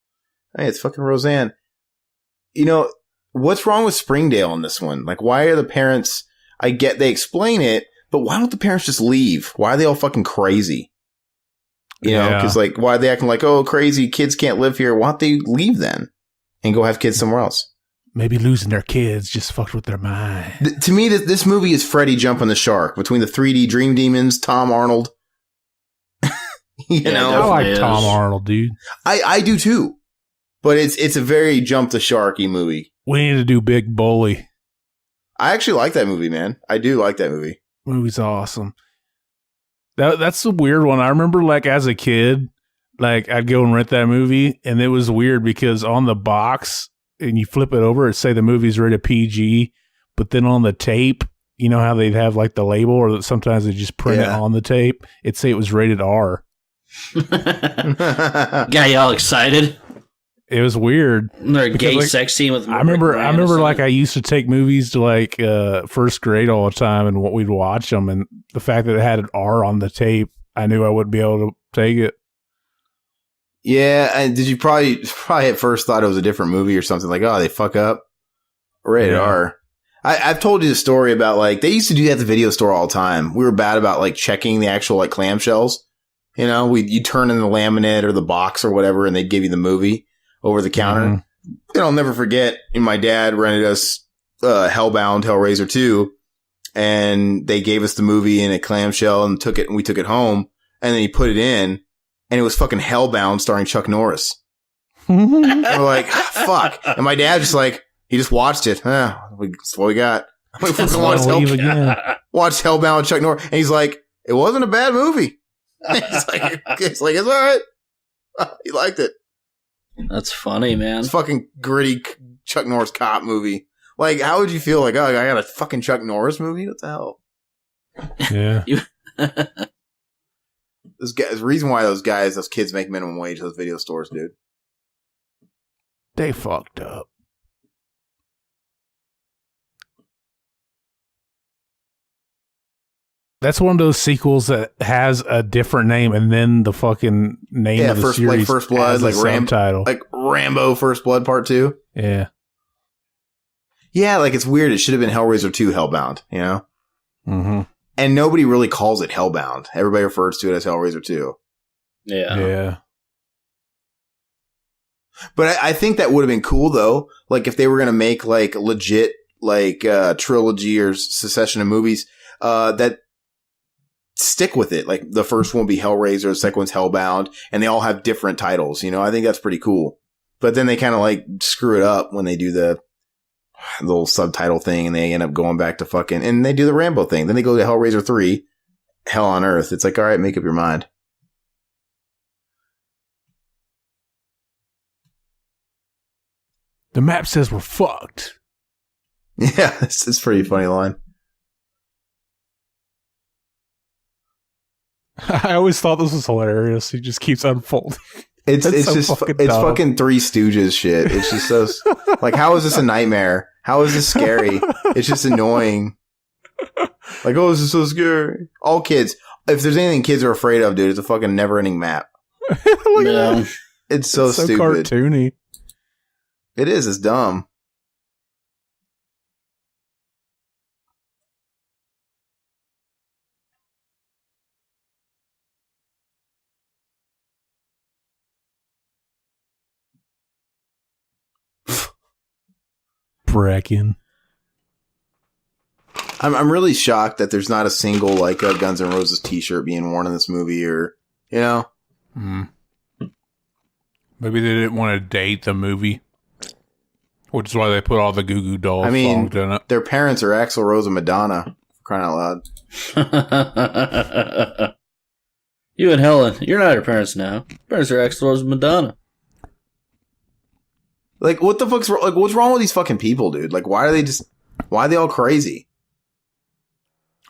Hey, it's fucking Roseanne. What's wrong with Springdale in this one? Like, why are the parents? I get they explain it, but why don't the parents just leave? Why are they all fucking crazy? Because why are they acting like, oh, crazy kids can't live here? Why don't they leave then and go have kids somewhere else? Maybe losing their kids just fucked with their mind. To me, this movie is Freddy jumping the shark between the 3D Dream Demons, Tom Arnold. I like Tom Arnold, dude. I do too, but it's a very jump the sharky movie. We need to do Big Bully. I actually like that movie, man. I do like that movie. Movie's awesome. That's a weird one. I remember, like, as a kid, like, I'd go and rent that movie, and it was weird because on the box. And you flip it over, it say the movie's rated PG, but then on the tape, you know how they'd have like the label, or sometimes they just print it on the tape. It'd say it was rated R. Got you all excited. It was weird. Their gay sex scene with. I remember like I used to take movies to like first grade all the time, and we'd watch them, and the fact that it had an R on the tape, I knew I wouldn't be able to take it. Yeah, and did you probably at first thought it was a different movie or something, like, oh, they fuck up? Rated R. I've told you the story about, like, they used to do that at the video store all the time. We were bad about, like, checking the actual, like, clamshells. You turn in the laminate or the box or whatever, and they'd give you the movie over the counter. And I'll never forget, my dad rented us Hellbound, Hellraiser 2, and they gave us the movie in a clamshell and we took it home, and then he put it in. And it was fucking Hellbound starring Chuck Norris. And we're like, fuck. And my dad just he just watched it. That's what we got. We fucking watched Hellbound with Chuck Norris. And he's like, it wasn't a bad movie. It's all right. He liked it. That's funny, man. It's fucking gritty Chuck Norris cop movie. Like, how would you feel like, oh, I got a fucking Chuck Norris movie? What the hell? Yeah. The reason why those kids make minimum wage, those video stores, dude. They fucked up. That's one of those sequels that has a different name and then the fucking name of the series. Like First Blood, like subtitle. Like Rambo First Blood Part 2. Yeah. Yeah, like it's weird. It should have been Hellraiser 2 Hellbound, Mm-hmm. And nobody really calls it Hellbound. Everybody refers to it as Hellraiser 2. Yeah. But I think that would have been cool, though. Like, if they were going to make, like, legit, like, trilogy or succession of movies, that stick with it. Like, the first one will be Hellraiser, the second one's Hellbound, and they all have different titles. I think that's pretty cool. But then they kind of, like, screw it up when they do the little subtitle thing, and they end up going back to fucking, and they do the Rambo thing. Then they go to Hellraiser 3, Hell on Earth. It's like, all right, make up your mind. The map says we're fucked. Yeah, it's a pretty funny line. I always thought this was hilarious. He just keeps unfolding. It's fucking Three Stooges shit. It's just so like, how is this a nightmare? How is this scary? It's just annoying. Like, oh, this is so scary. All kids. If there's anything kids are afraid of, dude, it's a fucking never-ending map. Yeah. It's so stupid. Cartoony. It is. It's dumb. nerve-wracking. I'm really shocked that there's not a single like a Guns N' Roses t-shirt being worn in this movie, or you know. Maybe they didn't want to date the movie, which is why they put all the Goo Goo Dolls songs in it. Their parents are Axl Rose and Madonna. Crying out loud. You and Helen, you're not her parents now. Parents are Axl Rose and Madonna. Like, what the fuck's like? What's wrong with these fucking people, dude? Like, why are they all crazy?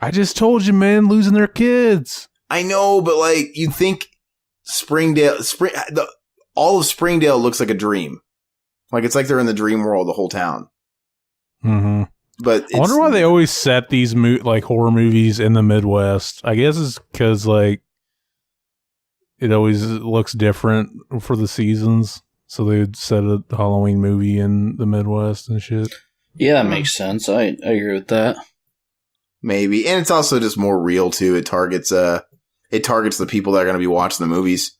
I just told you, man, losing their kids. I know, but like, you think all of Springdale looks like a dream. Like, it's like they're in the dream world, the whole town. Mm-hmm. But I wonder why they always set these like horror movies in the Midwest. I guess it's because like it always looks different for the seasons, so they would set a Halloween movie in the Midwest and shit. Yeah, that makes sense. I agree with that. Maybe, and it's also just more real too. It targets the people that are going to be watching the movies.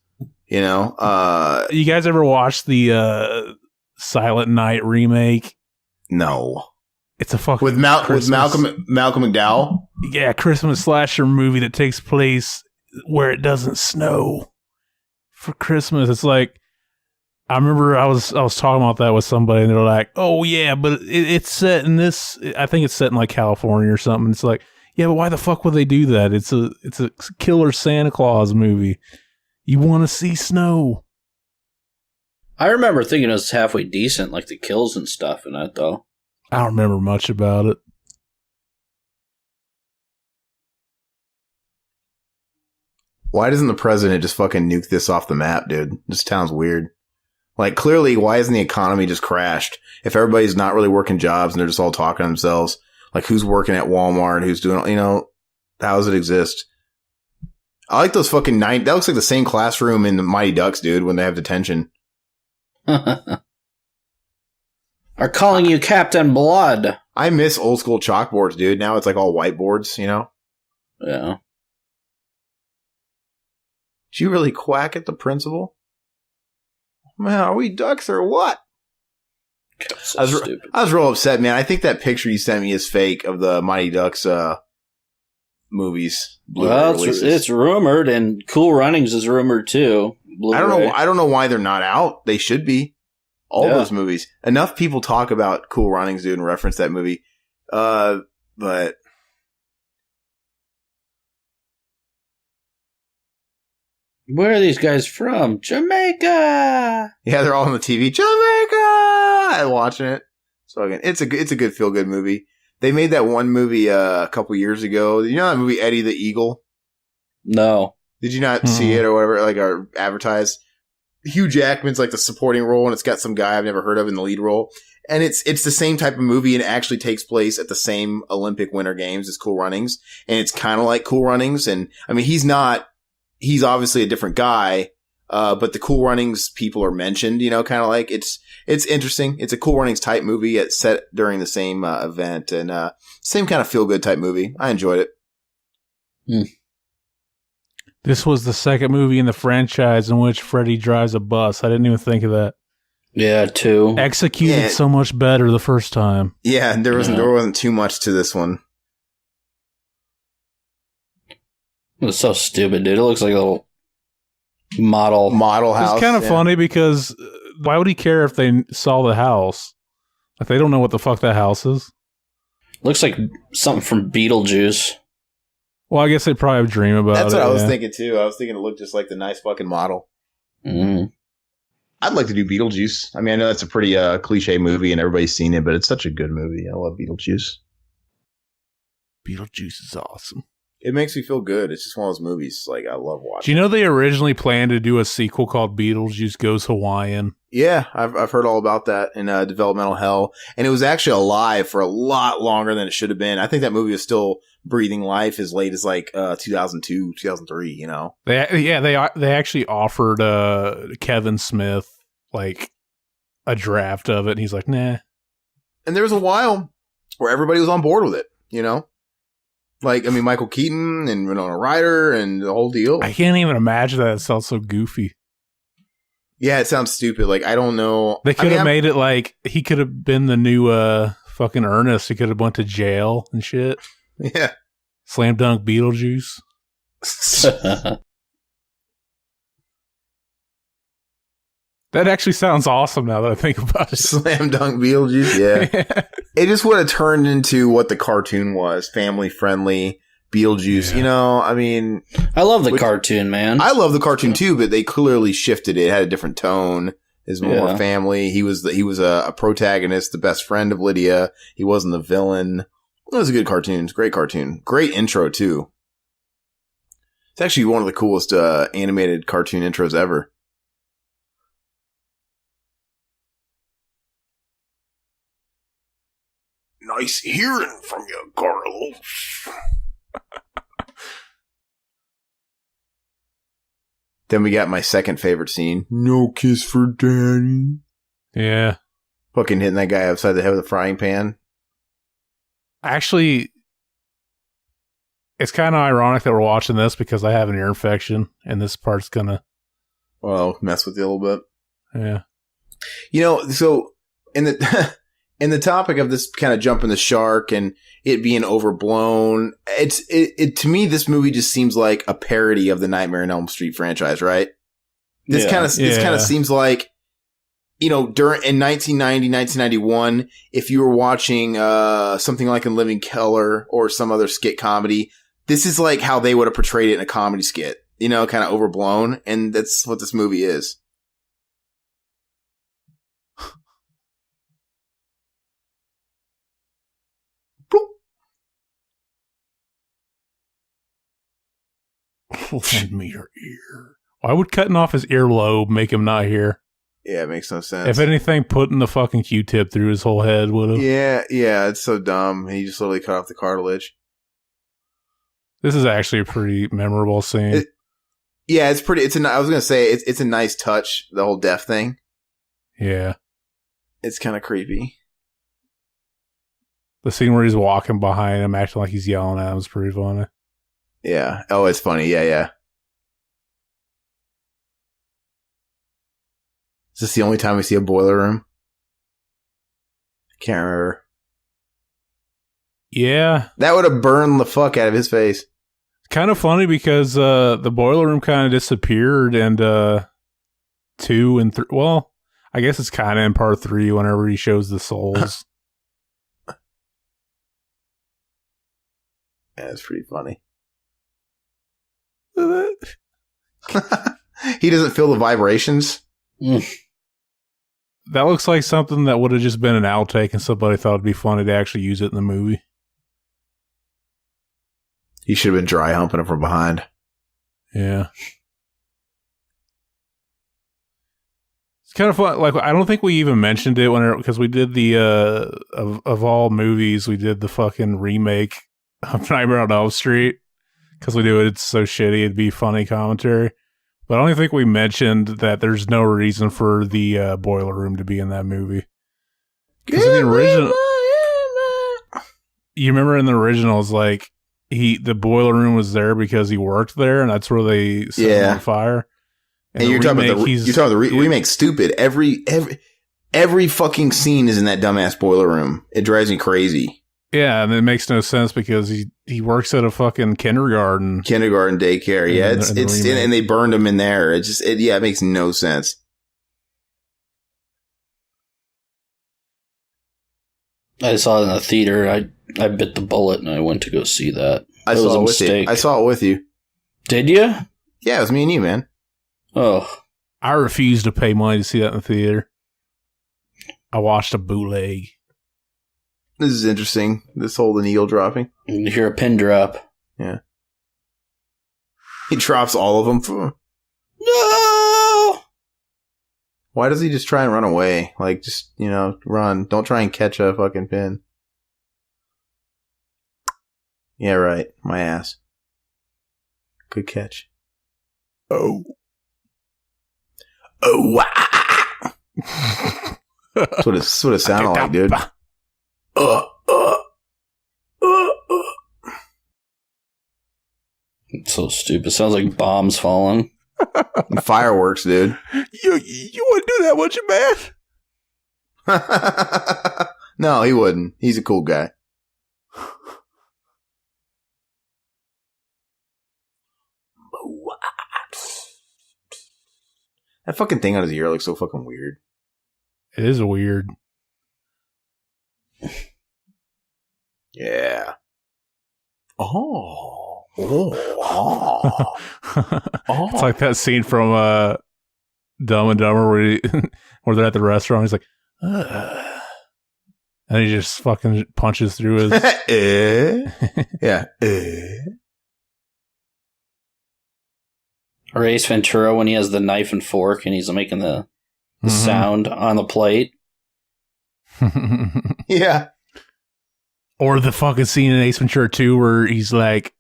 You know, you guys ever watch the Silent Night remake? No. It's a fucking with Malcolm McDowell. Yeah, Christmas slasher movie that takes place where it doesn't snow for Christmas. It's like, I remember I was talking about that with somebody, and they're like, "Oh yeah, but it's set in this. I think it's set in like California or something." It's like, yeah, but why the fuck would they do that? It's a killer Santa Claus movie. You want to see snow? I remember thinking it was halfway decent, like the kills and stuff in that, though. I don't remember much about it. Why doesn't the president just fucking nuke this off the map, dude? This sounds weird. Like, clearly, why isn't the economy just crashed? If everybody's not really working jobs and they're just all talking to themselves, like, who's working at Walmart, who's doing, you know, how does it exist? I like those fucking that looks like the same classroom in the Mighty Ducks, dude, when they have detention. Are calling you Captain Blood. I miss old school chalkboards, dude. Now it's like all whiteboards, you know? Yeah. Did you really quack at the principal? Man, are we ducks or what? So I was real upset, man. I think that picture you sent me is fake of the Mighty Ducks movies. Well, it's rumored, and Cool Runnings is rumored too. Blu-ray. I don't know why they're not out. They should be. All those movies. Enough people talk about Cool Runnings, dude, and reference that movie. But where are these guys from? Jamaica. Yeah, they're all on the TV. Jamaica. I'm watching it. So again, it's a good feel good movie. They made that one movie a couple years ago. You know that movie Eddie the Eagle? No. Did you not see it or whatever? Like, or advertised? Hugh Jackman's like the supporting role, and it's got some guy I've never heard of in the lead role. And it's the same type of movie, and it actually takes place at the same Olympic Winter Games as Cool Runnings. And it's kind of like Cool Runnings. And I mean, he's obviously a different guy, but the Cool Runnings people are mentioned, you know, kind of like it's interesting. It's a Cool Runnings type movie. It's set during the same event, and same kind of feel good type movie. I enjoyed it. This was the second movie in the franchise in which Freddy drives a bus. I didn't even think of that. Yeah, too. Executed so much better the first time. Yeah, and there wasn't too much to this one. It was so stupid, dude. It looks like a little model house. It's kind of funny because why would he care if they saw the house? Like, they don't know what the fuck that house is. Looks like something from Beetlejuice. Well, I guess they probably dream about it. That's what I was thinking, too. I was thinking it looked just like the nice fucking model. Mm. I'd like to do Beetlejuice. I mean, I know that's a pretty cliche movie and everybody's seen it, but it's such a good movie. I love Beetlejuice. Beetlejuice is awesome. It makes me feel good. It's just one of those movies like I love watching. Do you know they originally planned to do a sequel called Beetlejuice Goes Hawaiian? Yeah, I've heard all about that in Developmental Hell, and it was actually alive for a lot longer than it should have been. I think that movie was still breathing life as late as like 2002, 2003. You know? They actually offered Kevin Smith like a draft of it, and he's like, nah. And there was a while where everybody was on board with it. You know? Like, I mean, Michael Keaton and Winona Ryder and the whole deal. I can't even imagine that. It sounds so goofy. Yeah, it sounds stupid. Like, I don't know. They could have made it like he could have been the new fucking Ernest. He could have went to jail and shit. Yeah. Slam dunk Beetlejuice. That actually sounds awesome now that I think about it. Slam dunk Beetlejuice, yeah. It just would have turned into what the cartoon was. Family friendly Beetlejuice. Yeah. You know, I mean, I love the cartoon, man. I love the cartoon too, but they clearly shifted it. It had a different tone. Is more family. He was a protagonist, the best friend of Lydia. He wasn't the villain. It was a good cartoon. It's a great cartoon. Great intro too. It's actually one of the coolest animated cartoon intros ever. Nice hearing from you, Carlos. Then we got my second favorite scene. No kiss for Danny. Yeah. Fucking hitting that guy upside the head with a frying pan. Actually, it's kind of ironic that we're watching this because I have an ear infection and this part's gonna... Well, mess with you a little bit. Yeah. You know, so in the... In the topic of this kind of jumping the shark and it being overblown, it to me, this movie just seems like a parody of the Nightmare on Elm Street franchise, right? This kind of seems like, you know, in 1990, 1991, if you were watching something like In Living Color or some other skit comedy, this is like how they would have portrayed it in a comedy skit, you know, kind of overblown. And that's what this movie is. Lend me your ear. Why would cutting off his earlobe make him not hear? Yeah, it makes no sense. If anything, putting the fucking Q-tip through his whole head would have. Yeah, it's so dumb. He just literally cut off the cartilage. This is actually a pretty memorable scene. It's pretty. I was gonna say it's a nice touch. The whole death thing. Yeah, it's kind of creepy. The scene where he's walking behind him, acting like he's yelling at him, is pretty funny. Yeah. Oh, it's funny. Yeah. Is this the only time we see a boiler room? Can't remember. Yeah. That would have burned the fuck out of his face. It's kind of funny because the boiler room kind of disappeared and 2 and 3. Well, I guess it's kind of in part 3 whenever he shows the souls. Yeah, it's pretty funny. He doesn't feel the vibrations. That looks like something that would have just been an outtake and somebody thought it'd be funny to actually use it in the movie. He should have been dry humping him from behind. Yeah. It's kind of fun. Like, I don't think we even mentioned it because we did the of all movies, we did the fucking remake of Nightmare on Elm Street. Because we knew it's so shitty, it'd be funny commentary. But I don't think we mentioned that there's no reason for the boiler room to be in that movie. Because in the original, you remember in the originals, like the boiler room was there because he worked there, and that's where they set him on fire. And you're talking about the remake. Stupid. Every fucking scene is in that dumbass boiler room. It drives me crazy. Yeah, and it makes no sense because he works at a fucking kindergarten daycare. Yeah, and they burned him in there. It makes no sense. I saw it in the theater. I bit the bullet and I went to go see that. I saw it with you. Did you? Yeah, it was me and you, man. Oh, I refuse to pay money to see that in the theater. I watched a bootleg. This is interesting. This whole needle dropping. You hear a pin drop. Yeah. He drops all of them. No! Why does he just try and run away? Like, just, run. Don't try and catch a fucking pin. Yeah, right. My ass. Good catch. Oh. Wow. That's what it sounded like, dude. It's so stupid. Sounds like bombs falling. Fireworks, dude. You wouldn't do that, would you, man? No, he wouldn't. He's a cool guy. That fucking thing on his ear looks so fucking weird. It is weird. Yeah. Oh. It's like that scene from Dumb and Dumber where they're at the restaurant. He's like, ugh. And he just fucking punches through his. Yeah. Or Ace Ventura when he has the knife and fork and he's making the sound on the plate. Yeah. Or the fucking scene in Ace Ventura 2 where he's like,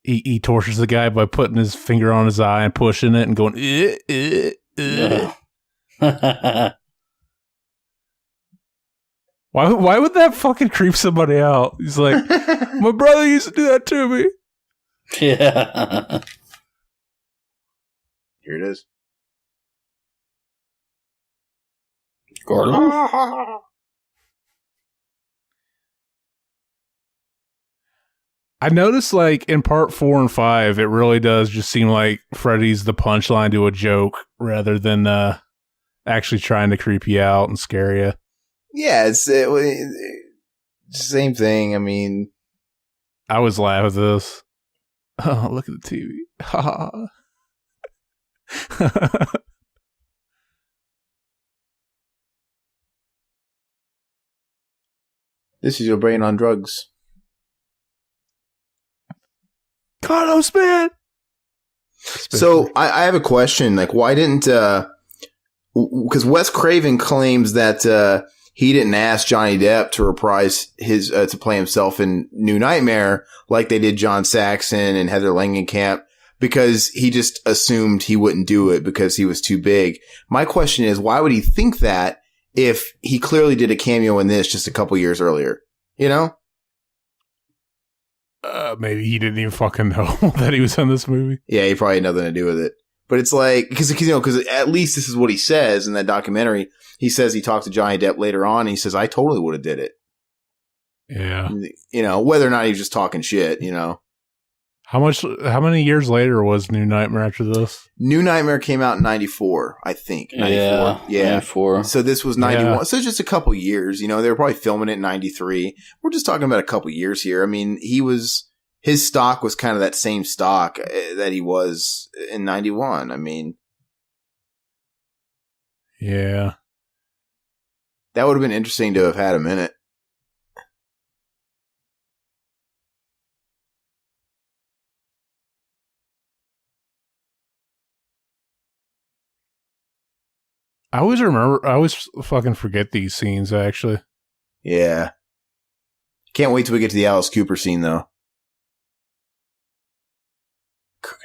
he tortures the guy by putting his finger on his eye and pushing it and going, Why would that fucking creep somebody out? He's like, my brother used to do that to me. Yeah. Here it is. Gordon. I noticed, like, in part 4 and 5, it really does just seem like Freddy's the punchline to a joke rather than actually trying to creep you out and scare you. Yeah, it's the same thing. I mean, I was laughing at this. Oh, look at the TV. this is your brain on drugs. Carlos, man. So I have a question. Like, why didn't? Because Wes Craven claims that he didn't ask Johnny Depp to reprise his to play himself in New Nightmare like they did John Saxon and Heather Langenkamp because he just assumed he wouldn't do it because he was too big. My question is, why would he think that if he clearly did a cameo in this just a couple years earlier? You know? Maybe he didn't even fucking know that he was in this movie. Yeah, he probably had nothing to do with it. But it's like, because at least this is what he says in that documentary. He says he talked to Johnny Depp later on, and he says, I totally would have did it. Yeah. You know, whether or not he was just talking shit, you know. How many years later was New Nightmare after this? New Nightmare came out in 94, I think. 94. Yeah. 94. So this was 91. Yeah. So just a couple years, you know, they were probably filming it in 93. We're just talking about a couple years here. I mean, his stock was kind of that same stock that he was in 91. I mean. Yeah. That would have been interesting to have had him in it. I always fucking forget these scenes, actually. Yeah. Can't wait till we get to the Alice Cooper scene, though.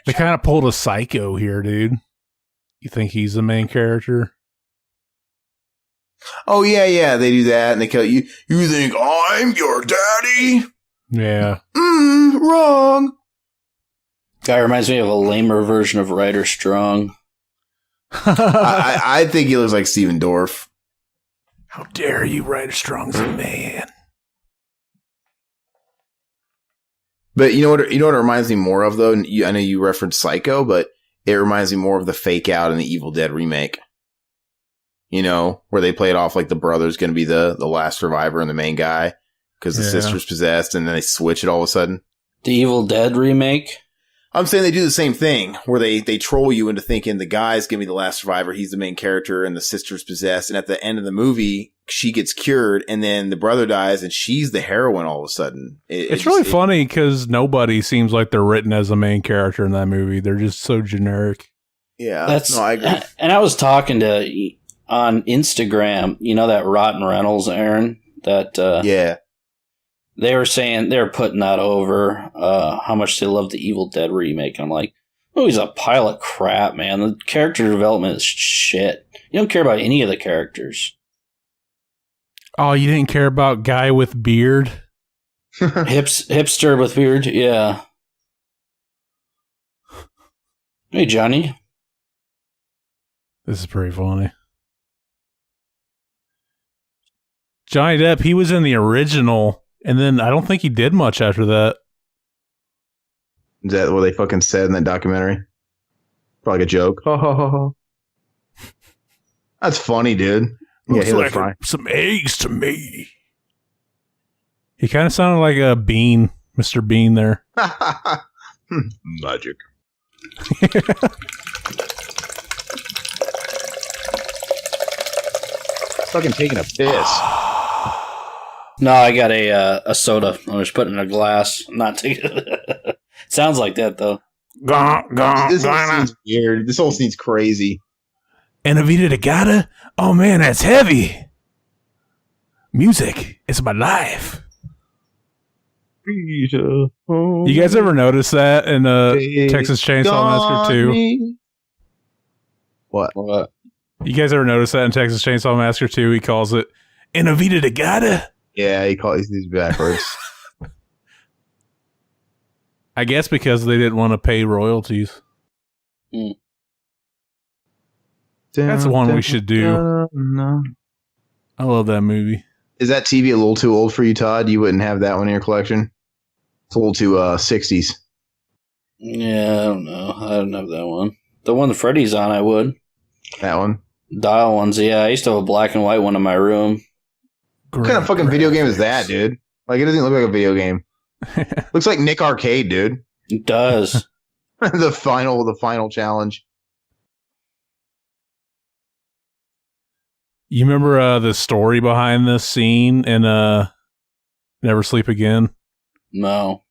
They kind of pulled a Psycho here, dude. You think he's the main character? Oh, yeah, they do that, and they kill you. You think I'm your daddy? Yeah. Wrong. Guy reminds me of a lamer version of Ryder Strong. I think he looks like Steven Dorff. How dare you, Ryder Strong's a man. But you know what it reminds me more of, though? I know you referenced Psycho, but it reminds me more of the Fake Out in the Evil Dead remake. You know, where they play it off like the brother's going to be the last survivor and the main guy because the sister's possessed, and then they switch it all of a sudden. The Evil Dead remake? I'm saying they do the same thing where they troll you into thinking the guy's going to be the last survivor. He's the main character and the sister's possessed. And at the end of the movie, she gets cured and then the brother dies and she's the heroine all of a sudden. It's really funny because nobody seems like they're written as a main character in that movie. They're just so generic. Yeah. No, I agree. And I was talking to on Instagram, you know, that Rotten Reynolds, Aaron, that, yeah. They were saying they were putting that over how much they love the Evil Dead remake. I'm like, oh, he's a pile of crap, man. The character development is shit. You don't care about any of the characters. Oh, you didn't care about guy with beard? Hipster with beard, yeah. Hey, Johnny. This is pretty funny. Johnny Depp, he was in the original, and then I don't think he did much after that. Is that what they fucking said in that documentary? Probably like a joke. That's funny, dude. Looks like some eggs to me. He kind of sounded like a Bean, Mr. Bean there. Magic. Fucking taking a piss. No, I got a soda. I was putting in a glass. I'm not taking it. Sounds like that, though. This whole scene's weird. This whole scene's crazy. And a Vida de Gata? Oh, man, that's heavy. Music is my life. You guys ever notice that in Texas Chainsaw Massacre 2? What? You guys ever notice that in Texas Chainsaw Massacre 2? He calls it "En Vida de Gata"? Yeah, he calls these backwards. I guess because they didn't want to pay royalties. That's one we should do. I love that movie. Is that TV a little too old for you, Todd? You wouldn't have that one in your collection? It's a little too 60s. Yeah, I don't know. I don't have that one. The one that Freddy's on, I would. That one? Dial ones, yeah. I used to have a black and white one in my room. What kind of fucking video game is that, dude? Like, it doesn't look like a video game. Looks like Nick Arcade, dude. It does. the final challenge. You remember the story behind this scene in Never Sleep Again? No.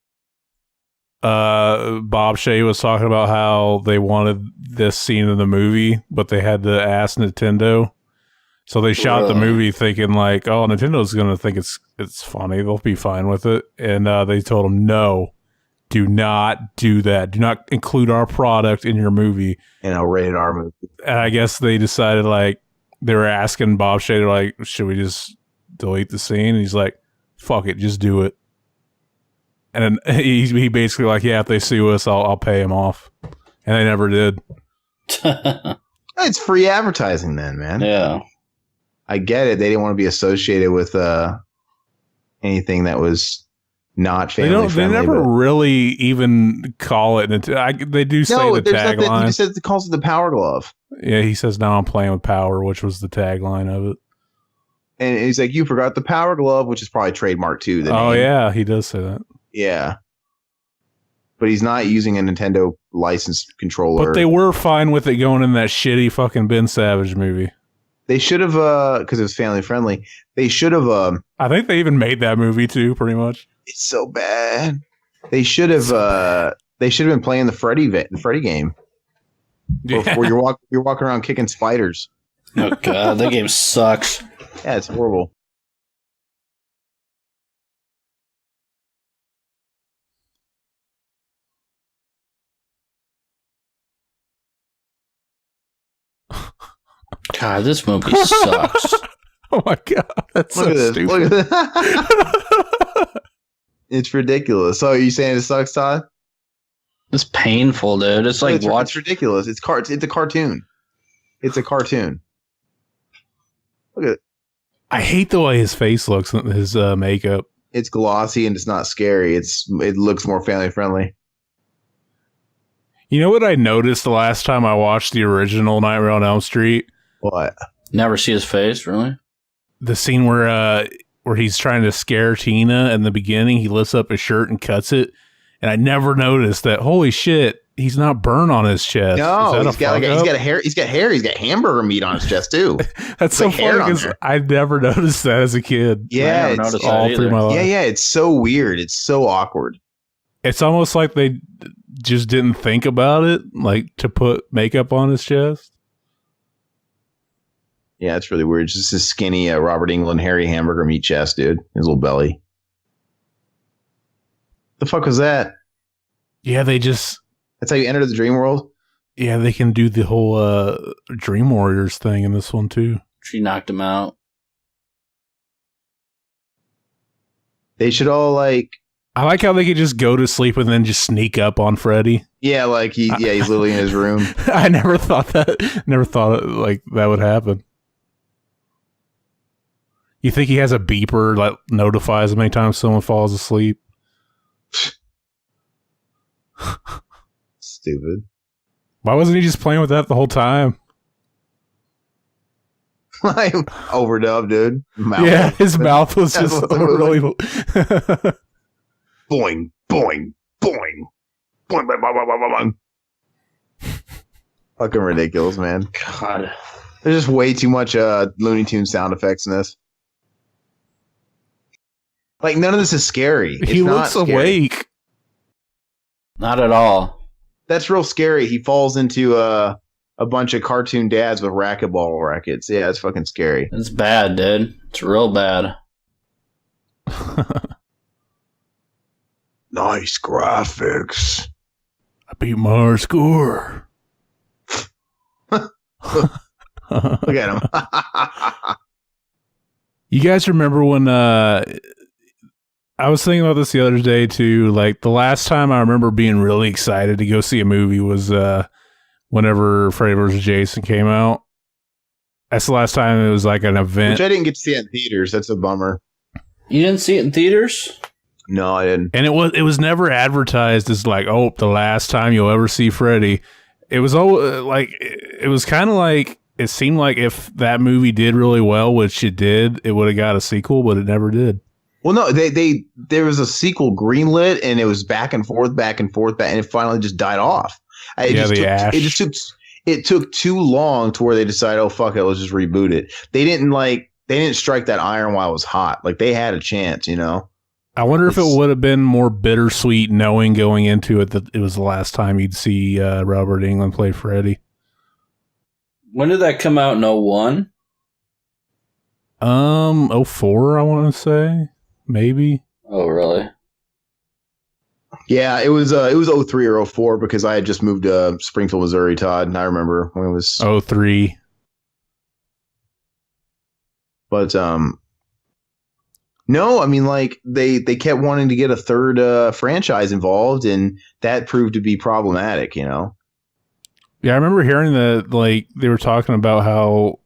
Bob Shea was talking about how they wanted this scene in the movie, but they had to ask Nintendo. So they shot the movie thinking like, oh, Nintendo's going to think it's funny. They'll be fine with it. And they told them, no, do not do that. Do not include our product in your movie. And a rated R movie. And I guess they decided like, they were asking Bob Shea, like, should we just delete the scene? And he's like, fuck it, just do it. And then he basically like, yeah, if they sue us, I'll pay him off. And they never did. It's free advertising then, man. Yeah. I get it. They didn't want to be associated with anything that was not family friendly. They never really even call it. They do say the tagline. He says it calls it the Power Glove. Yeah, he says, now I'm playing with power, which was the tagline of it. And he's like, you forgot the Power Glove, which is probably trademark too. Oh, yeah, he does say that. Yeah. But he's not using a Nintendo licensed controller. But they were fine with it going in that shitty fucking Ben Savage movie. They should have, because it was family friendly, they should have... I think they even made that movie too, pretty much. It's so bad. They should have been playing the Freddy game. Yeah. Where you're walking around kicking spiders. Oh, God, that game sucks. Yeah, it's horrible. God, this movie sucks. Oh my God, that's so stupid. Look at this. It's ridiculous. So, are you saying it sucks, Todd? It's painful, dude. It's like it's ridiculous. It's a cartoon. It's a cartoon. Look at it. I hate the way his face looks, his makeup. It's glossy and it's not scary. It looks more family friendly. You know what I noticed the last time I watched the original Nightmare on Elm Street? What? Never see his face, really? The scene where he's trying to scare Tina in the beginning, he lifts up his shirt and cuts it, and I never noticed that. Holy shit, he's not burned on his chest. No, he's got hair. He's got hamburger meat on his chest too. That's so funny because I never noticed that as a kid. Yeah, it's all through my life. Yeah, it's so weird. It's so awkward. It's almost like they just didn't think about it, like to put makeup on his chest. Yeah, it's really weird. It's just his skinny Robert Englund hairy hamburger meat chest, dude. His little belly. The fuck was that? Yeah, that's how you enter the dream world? Yeah, they can do the whole Dream Warriors thing in this one too. She knocked him out. They should all I like how they could just go to sleep and then just sneak up on Freddy. Yeah, like he's literally in his room. I never thought like that would happen. You think he has a beeper that notifies him anytime someone falls asleep? Stupid. Why wasn't he just playing with that the whole time? Like overdub, dude. Yeah, his mouth was just really. Boing, boing, boing, boing, boing, boing, boing, boing. Fucking ridiculous, man. God, there's just way too much Looney Tunes sound effects in this. Like none of this is scary. He looks awake. Not at all. That's real scary. He falls into a bunch of cartoon dads with racquetball rackets. Yeah, it's fucking scary. It's bad, dude. It's real bad. Nice graphics. I beat my score. Look at him. You guys remember when I was thinking about this the other day too, like the last time I remember being really excited to go see a movie was whenever Freddy vs. Jason came out. That's the last time it was like an event. Which I didn't get to see in theaters. That's a bummer. You didn't see it in theaters? No, I didn't. And it was never advertised as like, oh, the last time you'll ever see Freddy. It was like it was kind of like it seemed like if that movie did really well, which it did, it would have got a sequel, but it never did. Well, no, there was a sequel greenlit, and it was back and forth, and it finally just died off. It took too long to where they decided, oh fuck it, let's just reboot it. They didn't strike that iron while it was hot. Like they had a chance, you know. I wonder if it would have been more bittersweet knowing going into it that it was the last time you'd see Robert Englund play Freddy. When did that come out? In 01? 04, I want to say. Maybe. Oh, really? Yeah, it was 03 or 04 because I had just moved to Springfield, Missouri, Todd, and I remember when it was 03. But no, I mean like they kept wanting to get a third franchise involved, and that proved to be problematic, you know. Yeah, I remember hearing that like they were talking about how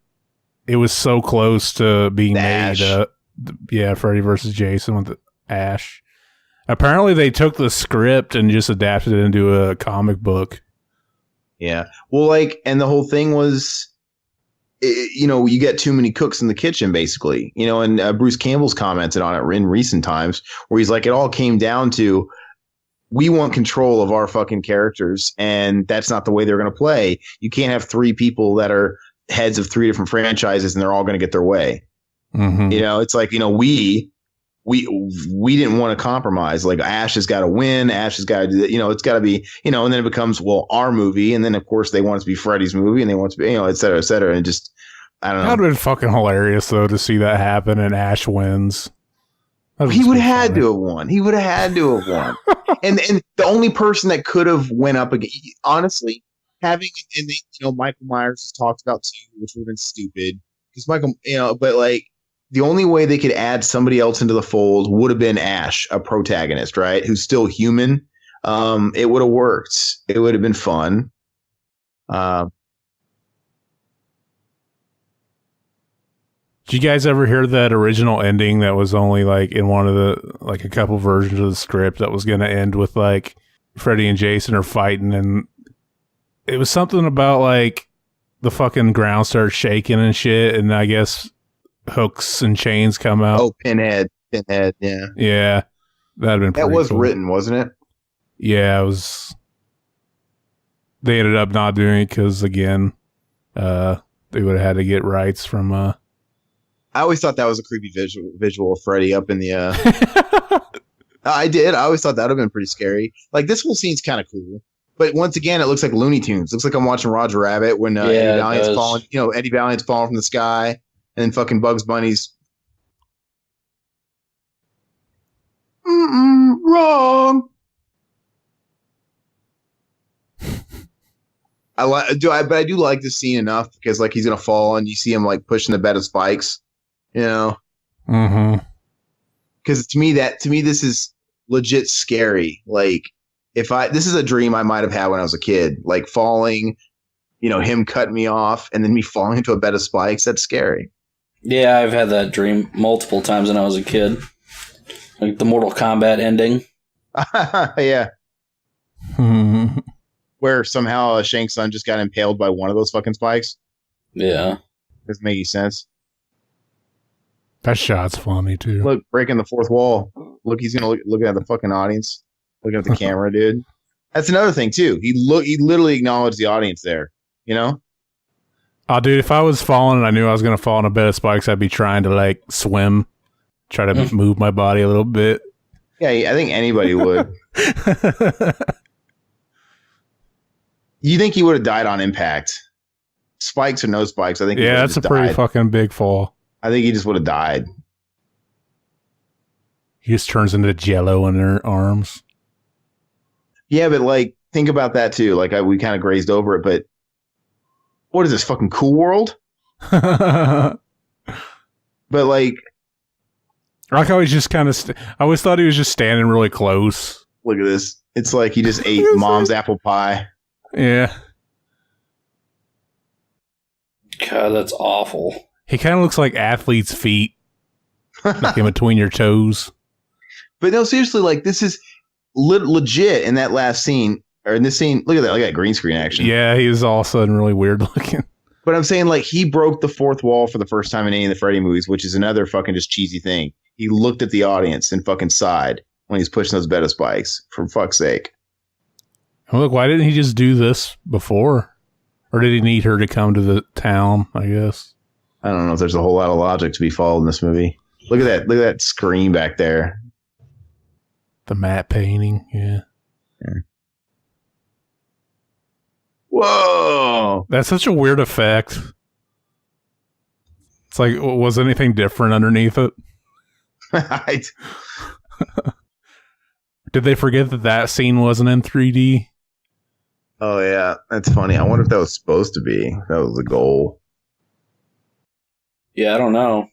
it was so close to being made. Yeah, Freddy versus Jason with Ash. Apparently, they took the script and just adapted it into a comic book. Yeah, well, like, and the whole thing was, you know, you get too many cooks in the kitchen, basically. You know, and Bruce Campbell's commented on it in recent times, where he's like, it all came down to, we want control of our fucking characters, and that's not the way they're going to play. You can't have three people that are heads of three different franchises, and they're all going to get their way. Mm-hmm. You know, it's like, you know, we didn't want to compromise. Like Ash has got to win. Ash has got to do that. You know, it's got to be, you know, and then it becomes, well, our movie. And then of course they want it to be Freddy's movie, and they want it to be, you know, et cetera, et cetera. And just, I don't know. That would have been fucking hilarious though to see that happen and Ash wins. He would have had to have won. He would have had to have won. and the only person that could have went up again, honestly, having, and they, you know, Michael Myers has talked about too, which would have been stupid because Michael, you know, but like, the only way they could add somebody else into the fold would have been Ash, a protagonist, right? Who's still human. It would have worked. It would have been fun. Did you guys ever hear that original ending that was only like in one of the, like a couple versions of the script that was going to end with like Freddy and Jason are fighting, and it was something about like the fucking ground starts shaking and shit, and I guess hooks and chains come out. Oh, Pinhead, yeah. Yeah, that'd been pretty that was cool. written, wasn't it? Yeah, it was. They ended up not doing it because, again, they would have had to get rights from. I always thought that was a creepy visual of Freddy up in the. I did. I always thought that would have been pretty scary. Like this whole scene's kind of cool, but once again, it looks like Looney Tunes. It looks like I'm watching Roger Rabbit when Eddie Valiant's falling. You know, Eddie Valiant's falling from the sky. And then fucking Bugs Bunny's wrong. But I do like this scene enough because like he's gonna fall and you see him like pushing the bed of spikes, you know. Mm-hmm. Because to me this is legit scary. Like this is a dream I might have had when I was a kid, like falling, him cutting me off and then me falling into a bed of spikes. That's scary. Yeah, I've had that dream multiple times when I was a kid. Like the Mortal Kombat ending. Yeah. Where somehow Shang Tsung just got impaled by one of those fucking spikes. Yeah. Doesn't make any sense. That shot's funny, too. Look, breaking the fourth wall. Look, he's going to look at the fucking audience. Looking at the camera, dude. That's another thing, too. He literally acknowledged the audience there, Oh, dude, if I was falling and I knew I was going to fall in a bed of spikes, I'd be trying to, like, swim. Try to move my body a little bit. Yeah, I think anybody would. You think he would have died on impact? Spikes or no spikes? I think. Yeah, that's a pretty fucking big fall. I think he just would have died. He just turns into jello in their arms. Yeah, but like, think about that too. Like, we kind of grazed over it, but what is this fucking Cool World? But like, I always just kind of. I always thought he was just standing really close. Look at this. It's like he just ate mom's apple pie. Yeah. God, that's awful. He kind of looks like athlete's feet, like in between your toes. But no, seriously, like this is legit in that last scene, or in this scene. Look at that! Look at that green screen action. Yeah, he was all of a sudden really weird looking. But I'm saying, like, he broke the fourth wall for the first time in any of the Freddy movies, which is another fucking just cheesy thing. He looked at the audience and fucking sighed when he's pushing those bed of spikes. For fuck's sake. Look, why didn't he just do this before? Or did he need her to come to the town, I guess? I don't know if there's a whole lot of logic to be followed in this movie. Look at that. Look at that screen back there. The matte painting, yeah. Whoa! That's such a weird effect. It's like, was anything different underneath it? Did they forget that scene wasn't in 3D? Oh, yeah. That's funny. I wonder if that was supposed to be. That was the goal. Yeah, I don't know.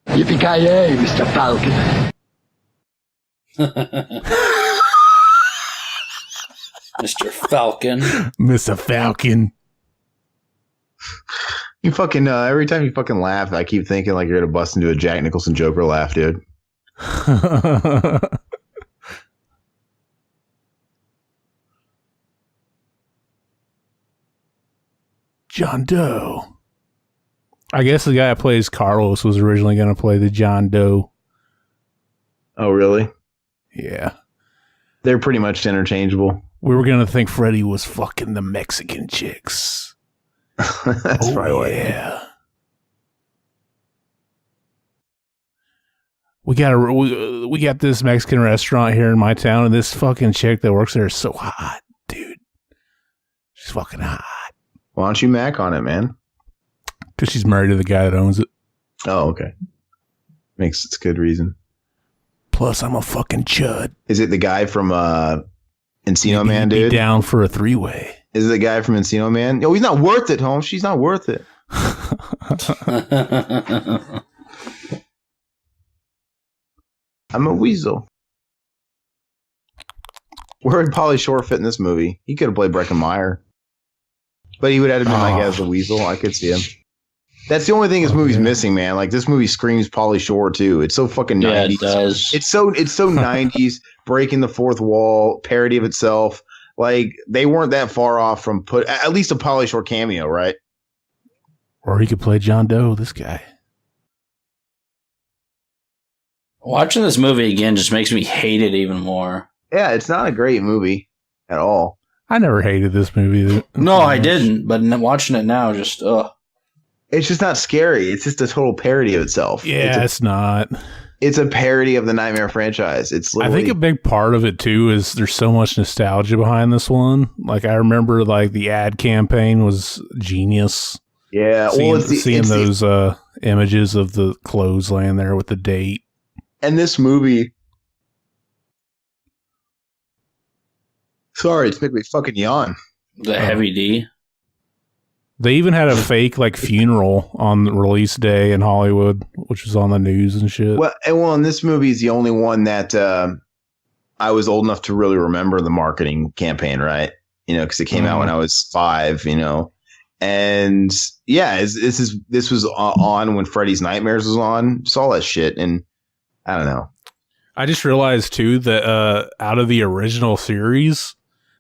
Yippee-ki-yay, Mr. Falcon. Mr. Falcon. Mr. Falcon. You fucking, every time you fucking laugh, I keep thinking like you're going to bust into a Jack Nicholson Joker laugh, dude. John Doe. I guess the guy that plays Carlos was originally going to play the John Doe. Oh, really? Yeah. They're pretty much interchangeable. We were going to think Freddy was fucking the Mexican chicks. That's probably why. Yeah. We got this Mexican restaurant here in my town, and this fucking chick that works there is so hot, dude. She's fucking hot. Why don't you Mac on it, man? Because she's married to the guy that owns it. Oh, okay. Makes it's a good reason. Plus, I'm a fucking chud. Is it the guy from Encino Man, dude? Be down for a three-way. Is it the guy from Encino Man? Oh, he's not worth it, Holmes. She's not worth it. I'm a weasel. Where would Pauly Shore fit in this movie? He could have played Breckenmeyer. But he would have been like as the weasel. I could see him. That's the only thing this movie's missing, man. Like this movie screams Pauly Shore too. It's so fucking 90s. Yeah, it does. It's so 90s, breaking the fourth wall, parody of itself. Like they weren't that far off from at least a Pauly Shore cameo, right? Or he could play John Doe, this guy. Watching this movie again just makes me hate it even more. Yeah, it's not a great movie at all. I never hated this movie. No, I didn't. But watching it now, just It's just not scary. It's just a total parody of itself. Yeah, it's not. It's a parody of the Nightmare franchise. I think a big part of it too is there's so much nostalgia behind this one. Like I remember, like the ad campaign was genius. Yeah, seeing those images of the clothes laying there with the date. And this movie. Sorry, it's making me fucking yawn. The Heavy D. They even had a fake like funeral on the release day in Hollywood, which was on the news and shit. Well, and this movie is the only one that I was old enough to really remember the marketing campaign, right? Because it came out when I was 5, and yeah, this was on when Freddy's Nightmares was on. Just all that shit, and I don't know. I just realized too that out of the original series,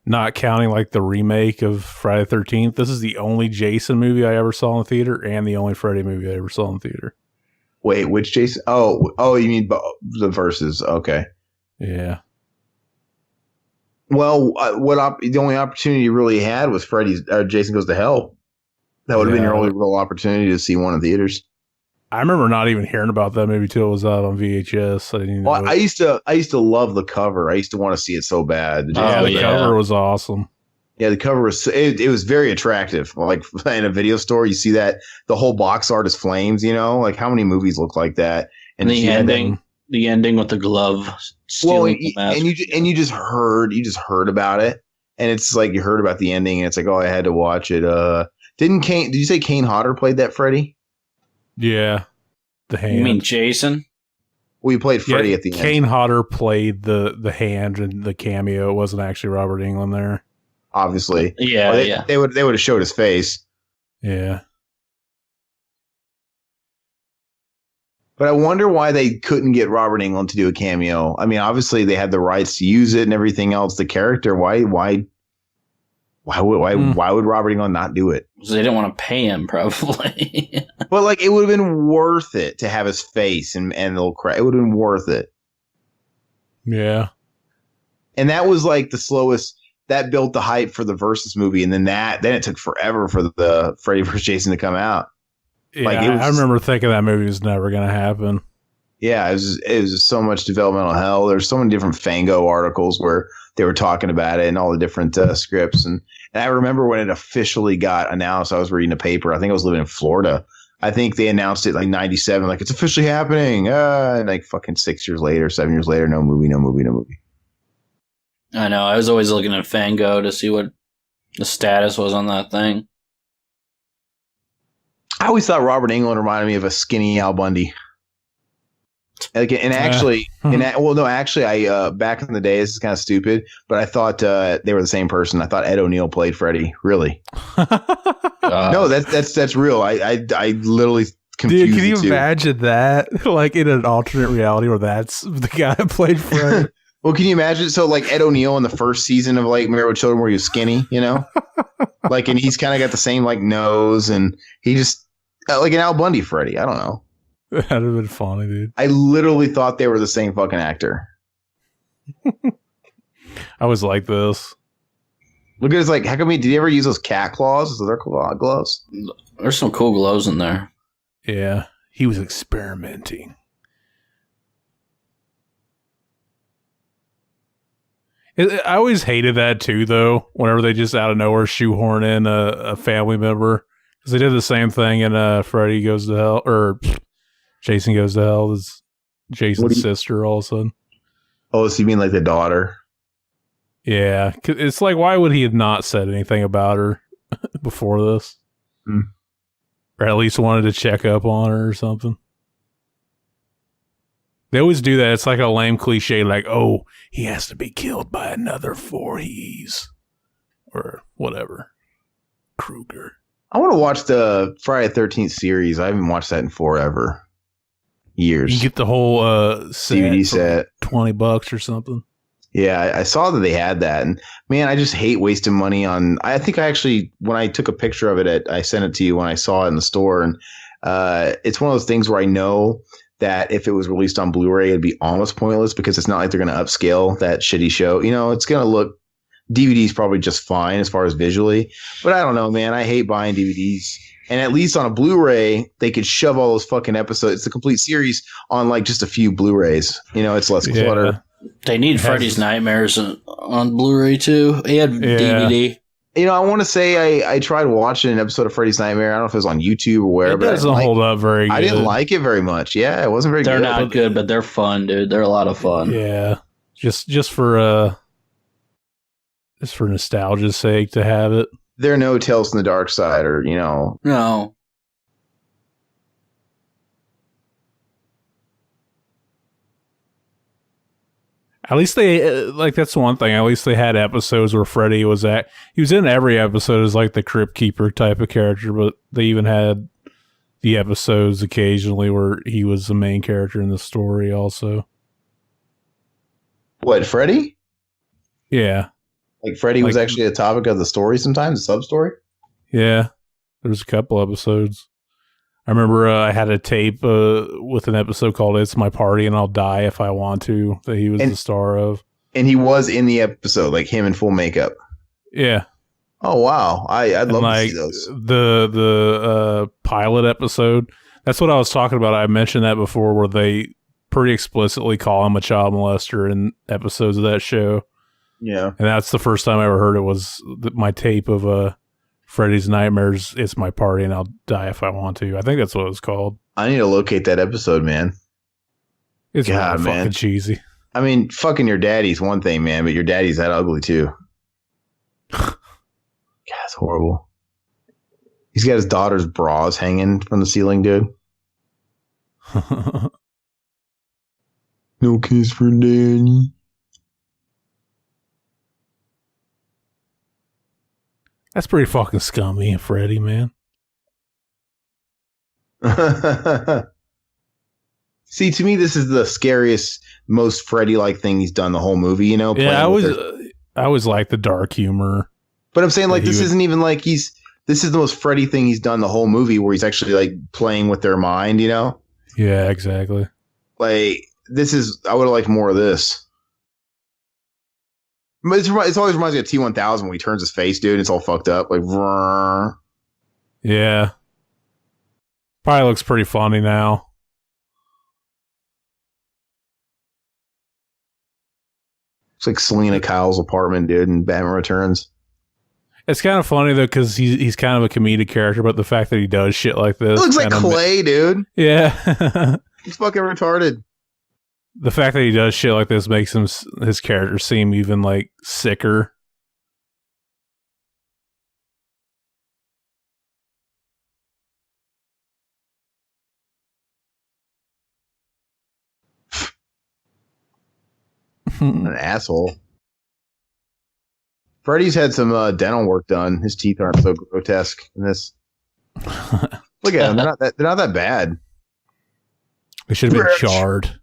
not counting like the remake of Friday the 13th, this is the only Jason movie I ever saw in the theater and the only Freddy movie I ever saw in the theater. Wait, which Jason? Oh, you mean the verses? Okay. Yeah. Well, the only opportunity you really had was Jason Goes to Hell. That would have been your only real opportunity to see one in theaters. I remember not even hearing about that movie till it was out on VHS. I didn't even know I used to love the cover. I used to want to see it so bad. The cover was awesome. Yeah, the cover was it was very attractive. Like in a video store, you see that the whole box art is flames. Like how many movies look like that? And the ending with the glove. Well, and you just heard about it, and it's like you heard about the ending, and it's like, oh, I had to watch it. Did you say Kane Hodder played that Freddy? Yeah, the hand. You mean Jason? We played Freddy at the end. Kane Hodder played the hand and the cameo. It wasn't actually Robert Englund there. Obviously. Yeah, They would have showed his face. Yeah. But I wonder why they couldn't get Robert Englund to do a cameo. I mean, obviously they had the rights to use it and everything else. The character, why would Robert Englund not do it? Because they didn't want to pay him, probably. But like, it would have been worth it to have his face and the little crap. It would have been worth it. Yeah. And that was like the slowest. That built the hype for the Versus movie, and then it took forever for the Freddy vs. Jason to come out. Yeah, I remember thinking that movie was never going to happen. Yeah, it was so much developmental hell. There's so many different Fango articles where they were talking about it and all the different scripts. And I remember when it officially got announced, I was reading a paper. I think I was living in Florida. I think they announced it like 97, like it's officially happening. And like fucking 6 years later, 7 years later, no movie. I know. I was always looking at Fango to see what the status was on that thing. I always thought Robert Englund reminded me of a skinny Al Bundy. Actually, I back in the day, this is kind of stupid, but I thought they were the same person. I thought Ed O'Neill played Freddy. Really? No, that's real. I literally confused. Dude, can you imagine that? Like in an alternate reality where that's the guy that played Freddy. Well, can you imagine? So, like Ed O'Neill in the first season of like Married with Children, where he was skinny, like, and he's kind of got the same like nose, and he just like an Al Bundy Freddy. I don't know. That'd have been funny, dude. I literally thought they were the same fucking actor. I was like this. Look at his like. How come did he ever use those cat claws? Is there claw gloves? There's some cool gloves in there. Yeah, he was experimenting. I always hated that too, though. Whenever they just out of nowhere shoehorn in a family member, because they did the same thing in Freddy Goes to Hell or Jason Goes to Hell. Is Jason's sister all of a sudden? Oh, so you mean like the daughter? Yeah, it's like, why would he have not said anything about her before this, or at least wanted to check up on her or something? They always do that. It's like a lame cliche, like, oh, he has to be killed by another Voorhees. Or whatever. Krueger. I want to watch the Friday the 13th series. I haven't watched that in forever. Years. You get the whole DVD set. $20 or something. Yeah, I saw that they had that. And man, I just hate wasting money on. I think I actually, when I took a picture of it, I sent it to you when I saw it in the store. And it's one of those things where I know that if it was released on Blu-ray, it'd be almost pointless because it's not like they're going to upscale that shitty show. It's going to look, DVD's probably just fine as far as visually, but I don't know, man. I hate buying DVDs. And at least on a Blu-ray, they could shove all those fucking episodes. It's a complete series on like just a few Blu-rays. It's less clutter. They need Freddy's Nightmares on Blu-ray too. He had DVD. I want to say I tried watching an episode of Freddy's Nightmare. I don't know if it was on YouTube or where. It doesn't hold up very good. I didn't like it very much. Yeah, it wasn't very good. They're not good, but they're fun, dude. They're a lot of fun. Yeah. Just for nostalgia's sake to have it. There are no Tales from the Dark Side, or No. At least they like that's one thing. At least they had episodes where Freddy was at. He was in every episode as like the Crypt Keeper type of character, but they even had the episodes occasionally where he was the main character in the story. Also, What, Freddy? yeah, Like Freddy was actually a topic of the story sometimes, a sub story. yeah. There's a couple episodes. I remember I had a tape with an episode called "It's My Party and I'll Die If I Want To" that he was the star of, and he was in the episode, like him in full makeup. Yeah. Oh wow, I'd love to see those. The pilot episode. That's what I was talking about. I mentioned that before, where they pretty explicitly call him a child molester in episodes of that show. Yeah, and that's the first time I ever heard it. Was my tape of Freddy's Nightmares, "It's My Party and I'll Die If I Want To." I think that's what it was called. I need to locate that episode, man. It's really fucking cheesy. I mean, fucking your daddy's one thing, man, but your daddy's that ugly too. God, it's horrible. He's got his daughter's bras hanging from the ceiling, dude. No kiss for Danny. That's pretty fucking scummy, Freddy, man. See, to me, this is the scariest, most Freddy-like thing he's done the whole movie. Yeah, I always like the dark humor. But I'm saying, like, this isn't even like this is the most Freddy thing he's done the whole movie, where he's actually like playing with their mind. Yeah, exactly. Like, I would have liked more of this. But it always reminds me of T-1000 when he turns his face, dude. And it's all fucked up, like. Vrr. Yeah, probably looks pretty funny now. It's like Selena Kyle's apartment, dude, in Batman Returns. It's kind of funny though, because he's kind of a comedic character, but the fact that he does shit like this, it looks like clay, dude. Yeah, he's fucking retarded. The fact that he does shit like this makes his character seem even like sicker. An asshole. Freddy's had some dental work done. His teeth aren't so grotesque in this. Look at them; they're not that bad. They should have been charred.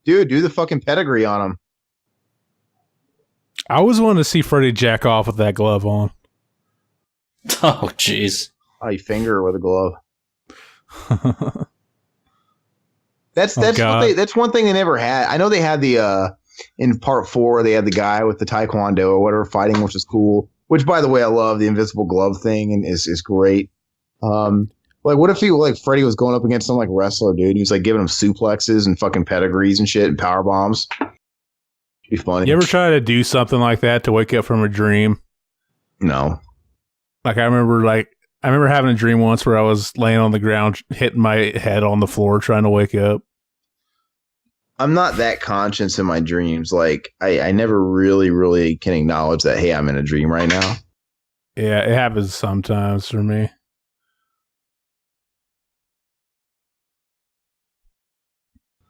Dude, do the fucking pedigree on him. I always wanted to see Freddy jack off with that glove on. Oh, jeez. Oh, you finger with a glove. That's one thing they never had. I know they had the in part 4 they had the guy with the taekwondo or whatever fighting, which is cool. Which, by the way, I love the invisible glove thing and is great. Like, what if Freddy was going up against some like wrestler, dude? He was like giving him suplexes and fucking pedigrees and shit and power bombs. Be funny. You ever try to do something like that to wake up from a dream? No. Like I remember having a dream once where I was laying on the ground, hitting my head on the floor, trying to wake up. I'm not that conscious in my dreams. Like I never really can acknowledge that, hey, I'm in a dream right now. Yeah, it happens sometimes for me.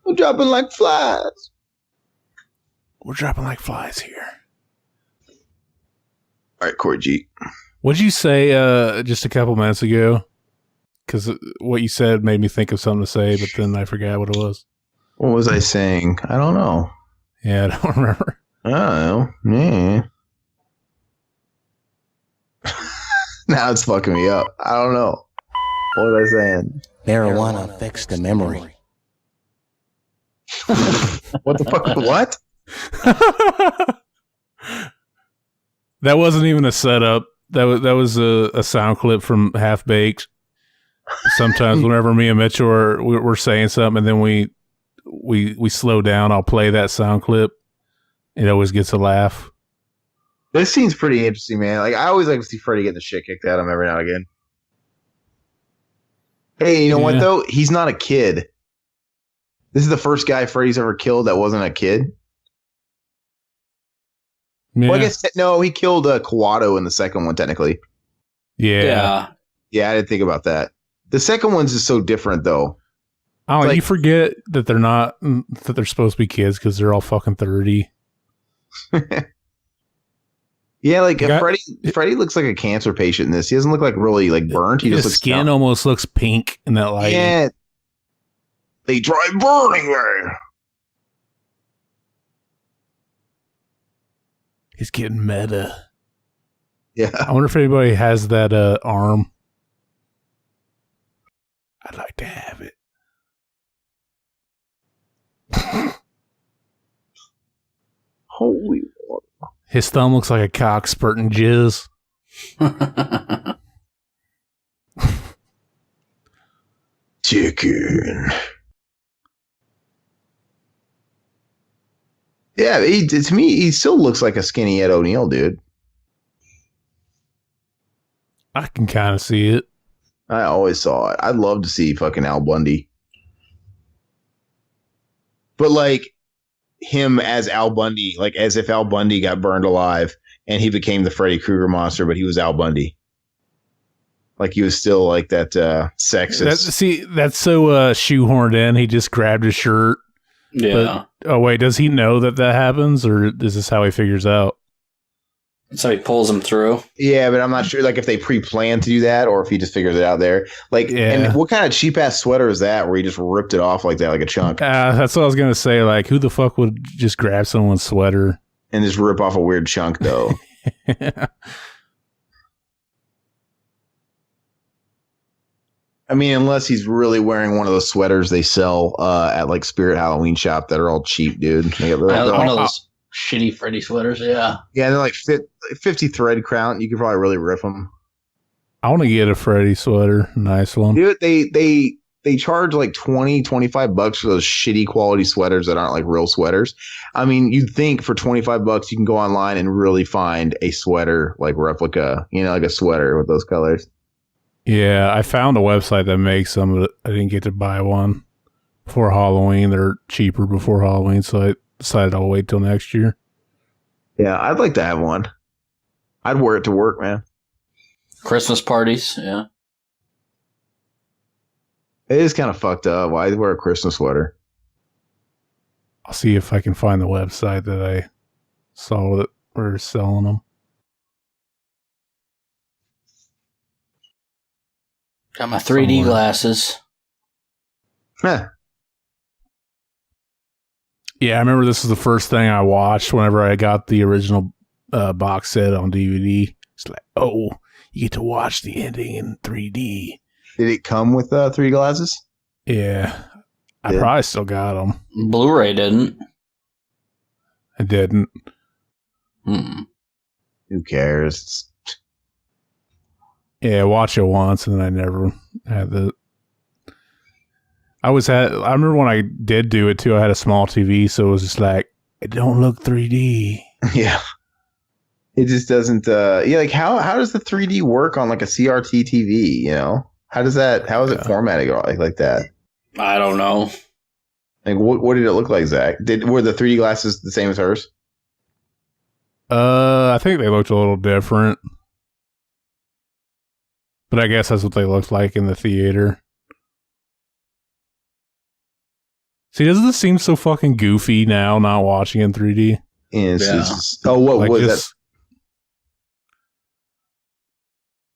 We're dropping like flies. We're dropping like flies here. All right, Corey G. What'd you say just a couple minutes ago? Because what you said made me think of something to say, but then I forgot what it was. What was I saying? I don't know. Yeah, I don't remember. I don't know. Yeah. Now it's fucking me up. I don't know. What was I saying? Marijuana affects the memory. What the fuck? What? That wasn't even a setup. That was a sound clip from Half Baked. Sometimes whenever me and Mitchell we're saying something and then we slow down, I'll play that sound clip. It always gets a laugh. This scene's pretty interesting, man. Like, I always like to see Freddy getting the shit kicked out of him every now and again. Hey, you know what, though? He's not a kid. This is the first guy Freddy's ever killed that wasn't a kid. Yeah. Well, I guess no, he killed Kawato in the second one technically. Yeah. Yeah, I didn't think about that. The second one's is so different though. Oh, Like- you forget that they're not that they're supposed to be kids because they're all fucking 30. Yeah, like You got- Freddy looks like a cancer patient in this. He doesn't look like really like burnt. He His just looks skin almost looks pink in that light. Yeah. They drive burning there. He's getting meta. Yeah. I wonder if anybody has that arm. I'd like to have it. Holy water. His thumb looks like a cock spurting jizz. Chicken. Yeah, to me, he still looks like a skinny Ed O'Neill, dude. I can kind of see it. I always saw it. I'd love to see fucking Al Bundy. But like him as Al Bundy, like as if Al Bundy got burned alive and he became the Freddy Krueger monster, but he was Al Bundy. Like he was still like that sexist. That's so shoehorned in. He just grabbed his shirt. Yeah. Oh, wait, does he know that happens, or is this how he figures out? So he pulls him through. Yeah, but I'm not sure like if they pre-planned to do that or if he just figures it out there. Like, Yeah. And what kind of cheap ass sweater is that where he just ripped it off like that, like a chunk, That's what I was going to say. Like, who the fuck would just grab someone's sweater? and just rip off a weird chunk though? I mean, unless he's really wearing one of those sweaters they sell at like Spirit Halloween shop that are all cheap, dude. One of those shitty Freddy sweaters, yeah. Yeah, they're like 50 thread crown. You could probably really rip them. I want to get a Freddy sweater. Nice one. Dude, they charge like $20-$25 for those shitty quality sweaters that aren't like real sweaters. I mean, you'd think for $25 you can go online and really find a sweater like replica, like a sweater with those colors. Yeah, I found a website that makes them, but I didn't get to buy one before Halloween. They're cheaper before Halloween, so I decided I'll wait till next year. Yeah, I'd like to have one. I'd wear it to work, man. Christmas parties, yeah. It is kind of fucked up. Why wear a Christmas sweater? I'll see if I can find the website that I saw that were selling them. Got my 3D glasses. Huh. Yeah, I remember this was the first thing I watched whenever I got the original box set on DVD. It's like, oh, you get to watch the ending in 3D. Did it come with 3 glasses? Yeah, I Yeah. probably still got them. Blu-ray didn't. I didn't. Who cares? Yeah, I watched it once and then I never had the. I remember when I did do it too, I had a small TV, so it was just like, it don't look 3D. Yeah. It just doesn't like how does the 3D work on like a CRT TV, How is it formatted like that? I don't know. Like what did it look like, Zach? Were the 3D glasses the same as hers? I think they looked a little different. But I guess that's what they looked like in the theater. See, doesn't this seem so fucking goofy now, not watching in 3D? What was that?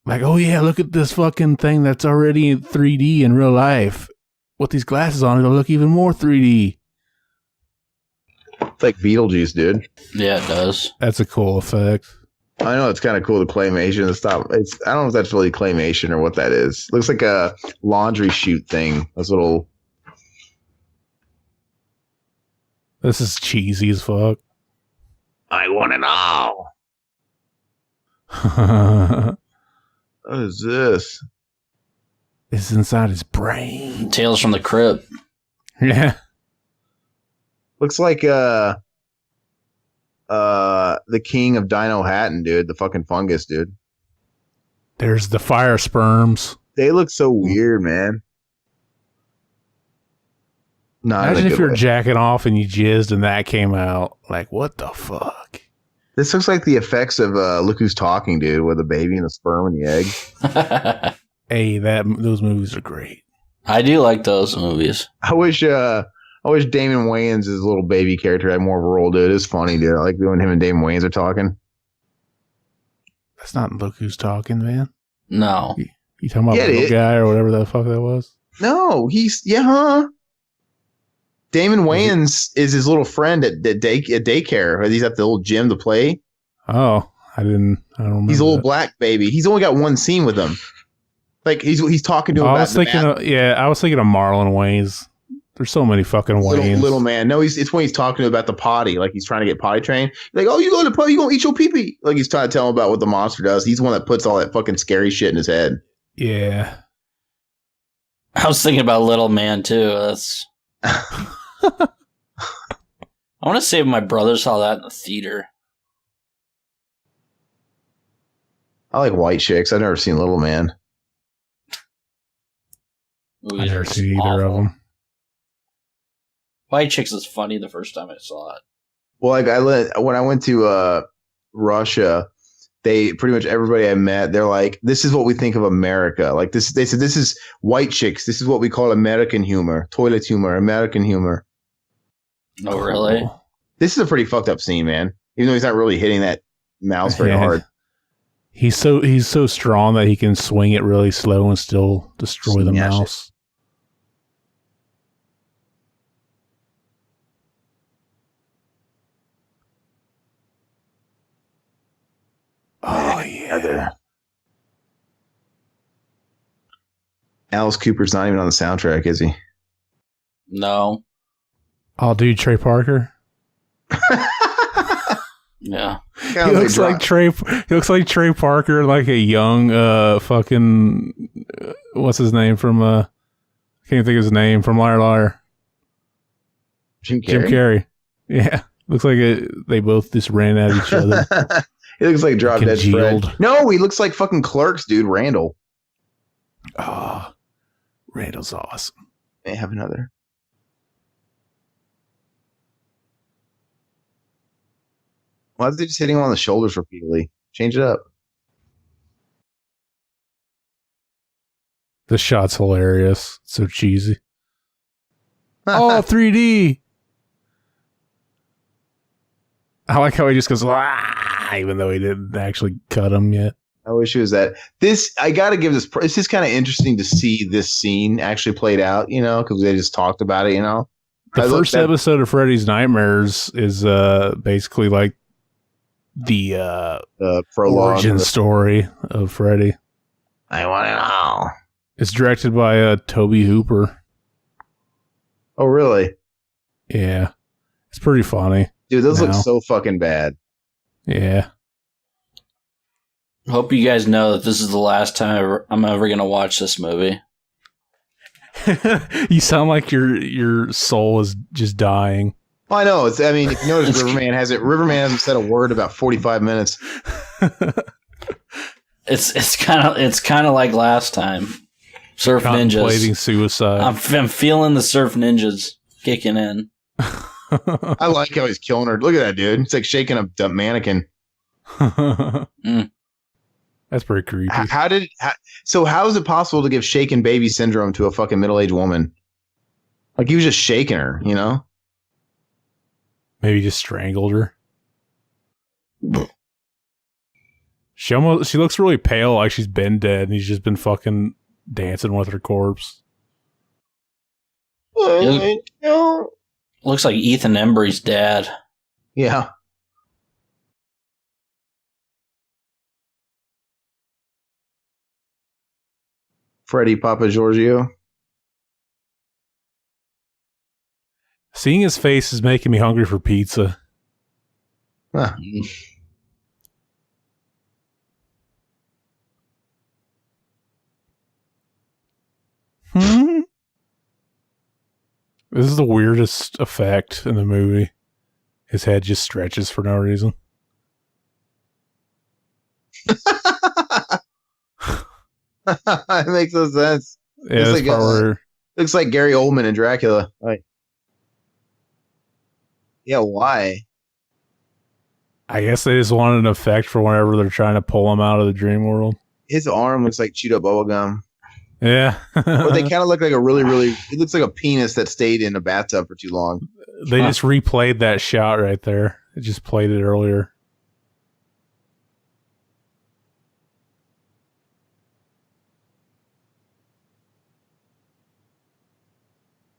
Like, oh yeah, look at this fucking thing that's already in 3D in real life. With these glasses on, it'll look even more 3D. It's like Beetlejuice, dude. Yeah, it does. That's a cool effect. I know it's kind of cool, the claymation and stuff. I don't know if that's really claymation or what that is. Looks like a laundry chute thing. Those little. This is cheesy as fuck. I want to know. What is this? It's inside his brain. Tales from the Crypt. Yeah. Looks like the king of Dino Hatton, dude. The fucking fungus, dude. There's the fire sperms. They look so weird, man. Not Imagine in a if good you're way. jacking off and you jizzed and that came out. Like, what the fuck? This looks like the effects of Look Who's Talking, dude, with the baby and the sperm and the egg. Hey, those movies are great. I do like those movies. I wish Damon Wayans' little baby character had more of a role, dude. It's funny, dude. I like when him and Damon Wayans are talking. That's not Look Who's Talking, man. No. You talking about the little guy or whatever the fuck that was? No, Damon Wayans is his little friend at daycare. He's at the little gym to play. Oh, I don't remember. He's a little black baby. He's only got one scene with him. Like he's talking to him. I was thinking of Marlon Wayans. There's so many fucking Wayans. Little man. No, it's when he's talking to him about the potty. Like he's trying to get potty trained. Like, oh, you go to the potty, you gonna eat your pee pee. Like he's trying to tell him about what the monster does. He's the one that puts all that fucking scary shit in his head. Yeah. I was thinking about Little Man too. That's. I want to say my brother saw that in the theater. I like White Chicks. I've never seen Little Man. I've never seen either of them. White Chicks is funny the first time I saw it. Well, like when I went to Russia, they pretty much everybody I met, they're like, "This is what we think of America." Like this, they said, "This is White Chicks. This is what we call American humor, toilet humor, American humor." Oh, really? This is a pretty fucked up scene, man. Even though he's not really hitting that mouse very hard. He's so strong that he can swing it really slow and still destroy the mouse. Oh yeah. Alice Cooper's not even on the soundtrack, is he? No. Oh, dude, Trey Parker. Yeah. He looks like Trey Parker, like a young fucking what's his name from can't think of his name from Liar Liar. Jim Carrey. Yeah. Looks like they both just ran at each other. He looks like Drop Dead Fred. No, he looks like fucking Clerks, dude. Randall. Oh, Randall's awesome. May I have another? Why is they just hitting him on the shoulders repeatedly? Change it up. The shot's hilarious. So cheesy. Oh, 3D. I like how he just goes, ah, even though he didn't actually cut him yet. I wish it was that. I got to give this. It's just kind of interesting to see this scene actually played out, because they just talked about it, The first episode of Freddy's Nightmares is basically like the origin story of Freddy. I want to know. It's directed by Toby Hooper. Oh, really? Yeah. It's pretty funny. Dude, those look so fucking bad. Yeah. Hope you guys know that this is the last time I'm ever going to watch this movie. You sound like your soul is just dying. Well, I know. If you notice, Riverman hasn't said a word about 45 minutes. It's kind of like last time. Surf ninjas. Contemplating suicide. I'm feeling the surf ninjas kicking in. I like how he's killing her. Look at that, dude. It's like shaking a mannequin. That's pretty creepy. How is it possible to give shaken baby syndrome to a fucking middle-aged woman? Like he was just shaking her, Maybe just strangled her. She looks really pale, like she's been dead, and he's just been fucking dancing with her corpse. Looks like Ethan Embry's dad. Yeah. Freddy Papa Giorgio. Seeing his face is making me hungry for pizza. Huh. This is the weirdest effect in the movie. His head just stretches for no reason. It makes no sense. Yeah, looks like Gary Oldman in Dracula. Right. Yeah, why? I guess they just wanted an effect for whenever they're trying to pull him out of the dream world. His arm looks like chewed up bubblegum. Yeah. Or they kind of look like a really, it looks like a penis that stayed in a bathtub for too long. They just replayed that shot right there. It just played it earlier.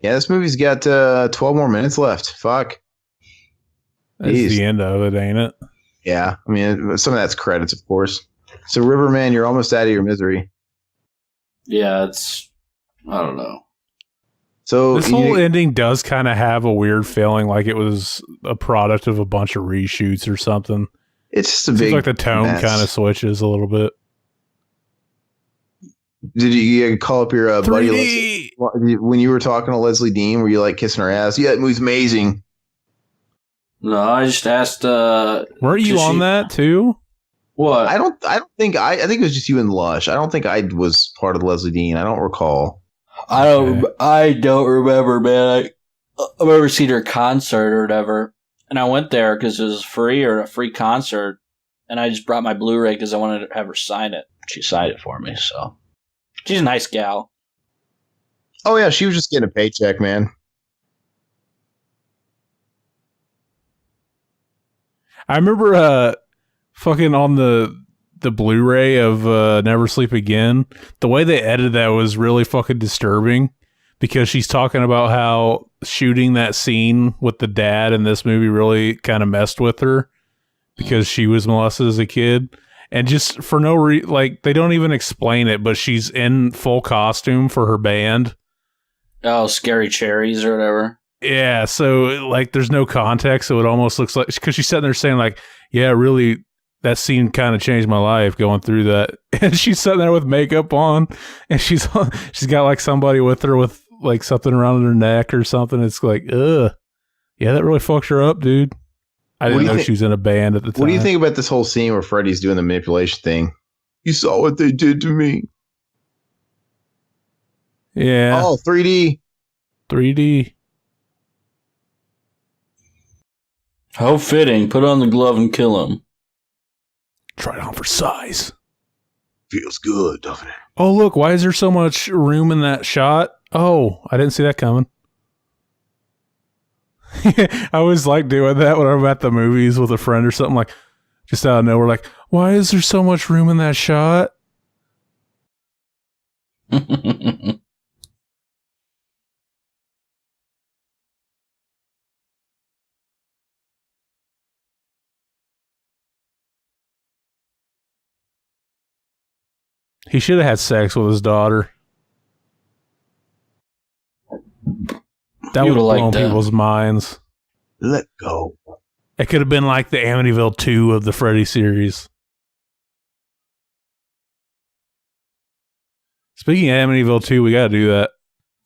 Yeah, this movie's got 12 more minutes left. Fuck. That's Jeez. the end of it, ain't it? Yeah, I mean, some of that's credits, of course. So, Riverman, you're almost out of your misery. Yeah, I don't know. So this whole ending does kind of have a weird feeling like it was a product of a bunch of reshoots or something. It's just a Seems big like the tone mess. kind of switches a little bit. Did you call up your buddy 3D! Leslie, when you were talking to Leslie Dean? Were you like kissing her ass? Yeah, that movie's amazing. No, I just asked. Weren't you on that too? What? I think it was just you and Lush. I don't think I was part of Leslie Dean. I don't recall. I don't remember, man. I remember seeing her concert or whatever, and I went there because it was free or a free concert, and I just brought my Blu-ray because I wanted to have her sign it. She signed it for me, so she's a nice gal. Oh yeah, she was just getting a paycheck, man. I remember fucking on the Blu-ray of Never Sleep Again, the way they edited that was really fucking disturbing because she's talking about how shooting that scene with the dad in this movie really kind of messed with her because she was molested as a kid. And just for no reason, like, they don't even explain it, but she's in full costume for her band. Oh, Scary Cherries or whatever. Yeah, so, like, there's no context, so it almost looks like... Because she's sitting there saying, like, yeah, really, that scene kind of changed my life going through that. And she's sitting there with makeup on, and she's got, like, somebody with her with, like, something around her neck or something. It's like, ugh. Yeah, that really fucks her up, dude. I didn't know she was in a band at the time. What do you think about this whole scene where Freddy's doing the manipulation thing? You saw what they did to me. Yeah. Oh, 3D. 3D. How fitting. Put on the glove and kill him. Try it on for size. Feels good, doesn't it? Oh, look, why is there so much room in that shot? Oh, I didn't see that coming. I always like doing that when I'm at the movies with a friend or something, like, just out of nowhere, like, why is there so much room in that shot? He should have had sex with his daughter. That would have blown people's minds. Let go. It could have been like the Amityville 2 of the Freddy series. Speaking of Amityville 2, we got to do that.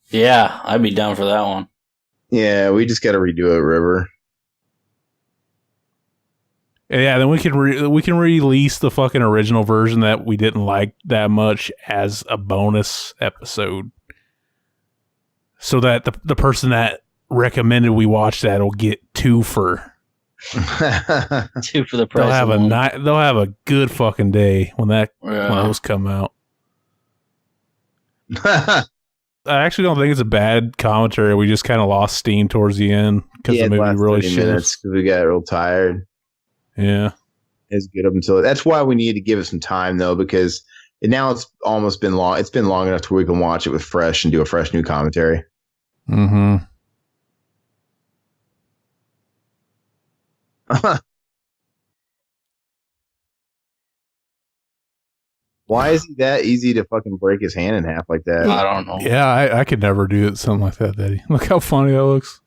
Yeah, I'd be down for that one. Yeah, we just got to redo it, River. Yeah, then we can release the fucking original version that we didn't like that much as a bonus episode, so that the person that recommended we watch that will get 2 for 2 for the price. They'll have a good fucking day when those come out. I actually don't think it's a bad commentary. We just kind of lost steam towards the end because the movie really shifts. Because we got real tired. Yeah, it's good up until that's why we need to give it some time though, because now it's almost been long. It's been long enough to where we can watch it with fresh and do a fresh new commentary. Mm-hmm. Why is he that easy to fucking break his hand in half like that? I don't know. Yeah, I could never do something like that, Daddy. Look how funny that looks.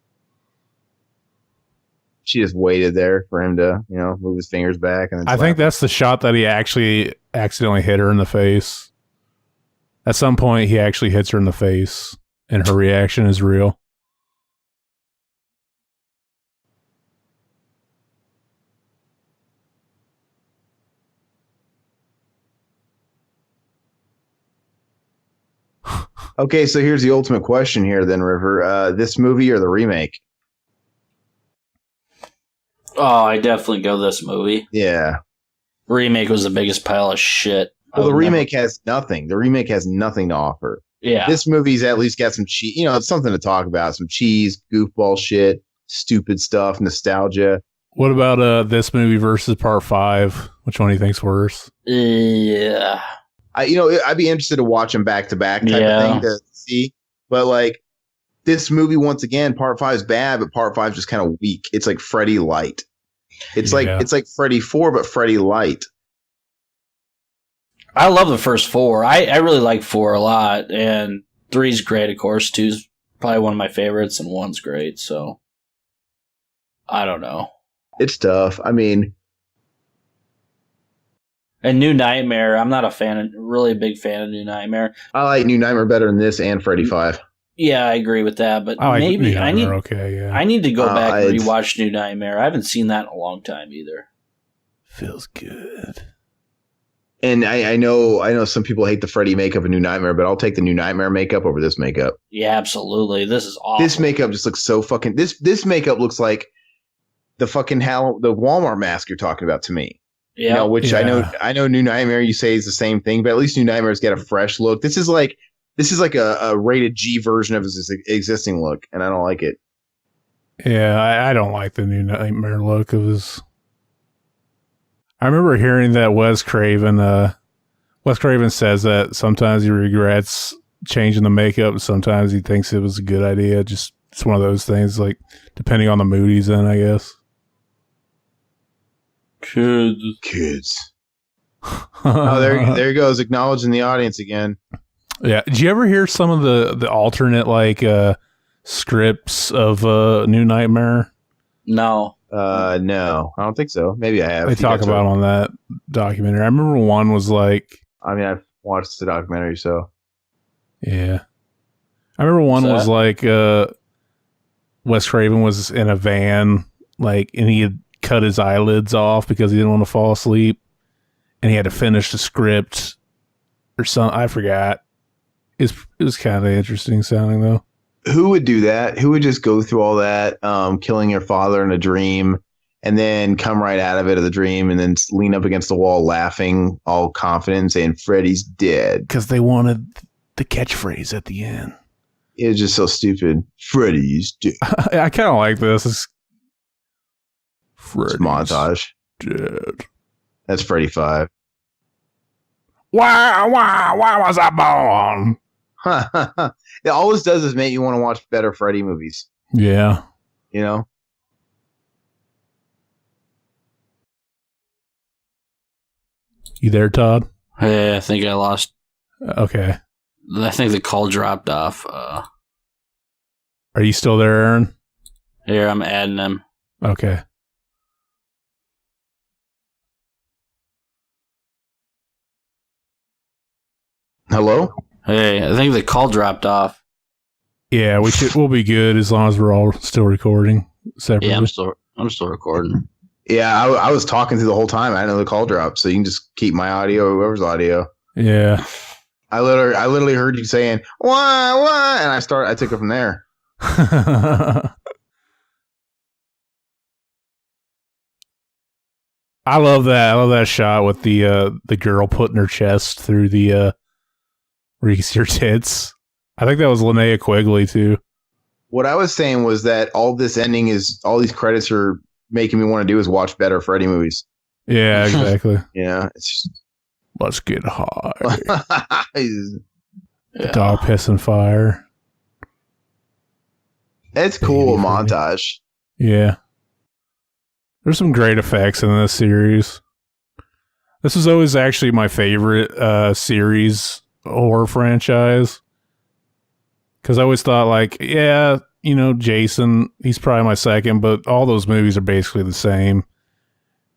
She just waited there for him to, move his fingers back. And then I think that's the shot that he actually accidentally hit her in the face. At some point, he actually hits her in the face, and her reaction is real. Okay, so here's the ultimate question here then, River. This movie or the remake? Oh, I definitely go this movie. Yeah. Remake was the biggest pile of shit. Well, the remake has nothing. The remake has nothing to offer. Yeah. This movie's at least got some cheese. You know, it's something to talk about. Some cheese, goofball shit, stupid stuff, nostalgia. What about this movie versus Part 5? Which one do you think's worse? Yeah. I'd be interested to watch them back to back type of thing to see. But like this movie, once again, Part 5 is bad, but Part 5 is just kind of weak. It's like Freddy light. It's like Freddy 4, but Freddy light. I love the first 4. I really like 4 a lot, and 3's great, of course. 2's probably one of my favorites, and 1's great. So I don't know. It's tough. I mean, and New Nightmare, I'm not really a big fan of New Nightmare. I like New Nightmare better than this and Freddy 5. Yeah, I agree with that, but I like maybe I need to go back and rewatch New Nightmare. I haven't seen that in a long time either. Feels good. And I know some people hate the Freddy makeup of New Nightmare, but I'll take the New Nightmare makeup over this makeup. Yeah, absolutely. This is awful. This makeup just looks so fucking. This makeup looks like the fucking the Walmart mask you're talking about to me. Yeah, you know, which I know New Nightmare you say is the same thing, but at least New Nightmare's got a fresh look. This is like a rated G version of his existing look, and I don't like it. Yeah, I don't like the New Nightmare look. It was. I remember hearing that Wes Craven says that sometimes he regrets changing the makeup. Sometimes he thinks it was a good idea. Just it's one of those things, like depending on the mood he's in, I guess. Kids. Oh, there he goes, acknowledging the audience again. Yeah. Did you ever hear some of the alternate scripts of New Nightmare? No. No, I don't think so. Maybe I have. They talk about on that documentary. I remember one was like. I mean, I've watched the documentary, so. Yeah. I remember one was like Wes Craven was in a van, and he had cut his eyelids off because he didn't want to fall asleep, and he had to finish the script or something. I forgot. It was kind of interesting sounding though. Who would do that? Who would just go through all that, killing your father in a dream, and then come right out of it of the dream, and then lean up against the wall, laughing, all confident, and saying Freddy's dead because they wanted the catchphrase at the end. It was just so stupid. Freddy's dead. I kind of like this. It's montage. Dead. That's Freddy 5. Why was I born? It always does is make you want to watch better Freddy movies. Yeah. You know? You there, Todd? Hey, I think I lost. Okay. I think the call dropped off. Are you still there, Aaron? Here, I'm adding him. Okay. Hello? Hey, I think the call dropped off. Yeah, we'll be good as long as we're all still recording separately. Yeah, I'm still recording. Yeah, I was talking through the whole time. I didn't know the call dropped, so you can just keep my audio or whoever's audio. Yeah. I literally heard you saying why, and I took it from there. I love that. I love that shot with the girl putting her chest through the where you can see her tits. I think that was Linnea Quigley too. What I was saying was that all this ending is all these credits are making me want to do is watch better Freddy movies. Yeah, exactly. Yeah, it's just let's get high. The dog pissing fire. It's cool montage. Yeah. There's some great effects in this series. This is always actually my favorite series horror franchise. Because I always thought Jason, he's probably my second, but all those movies are basically the same.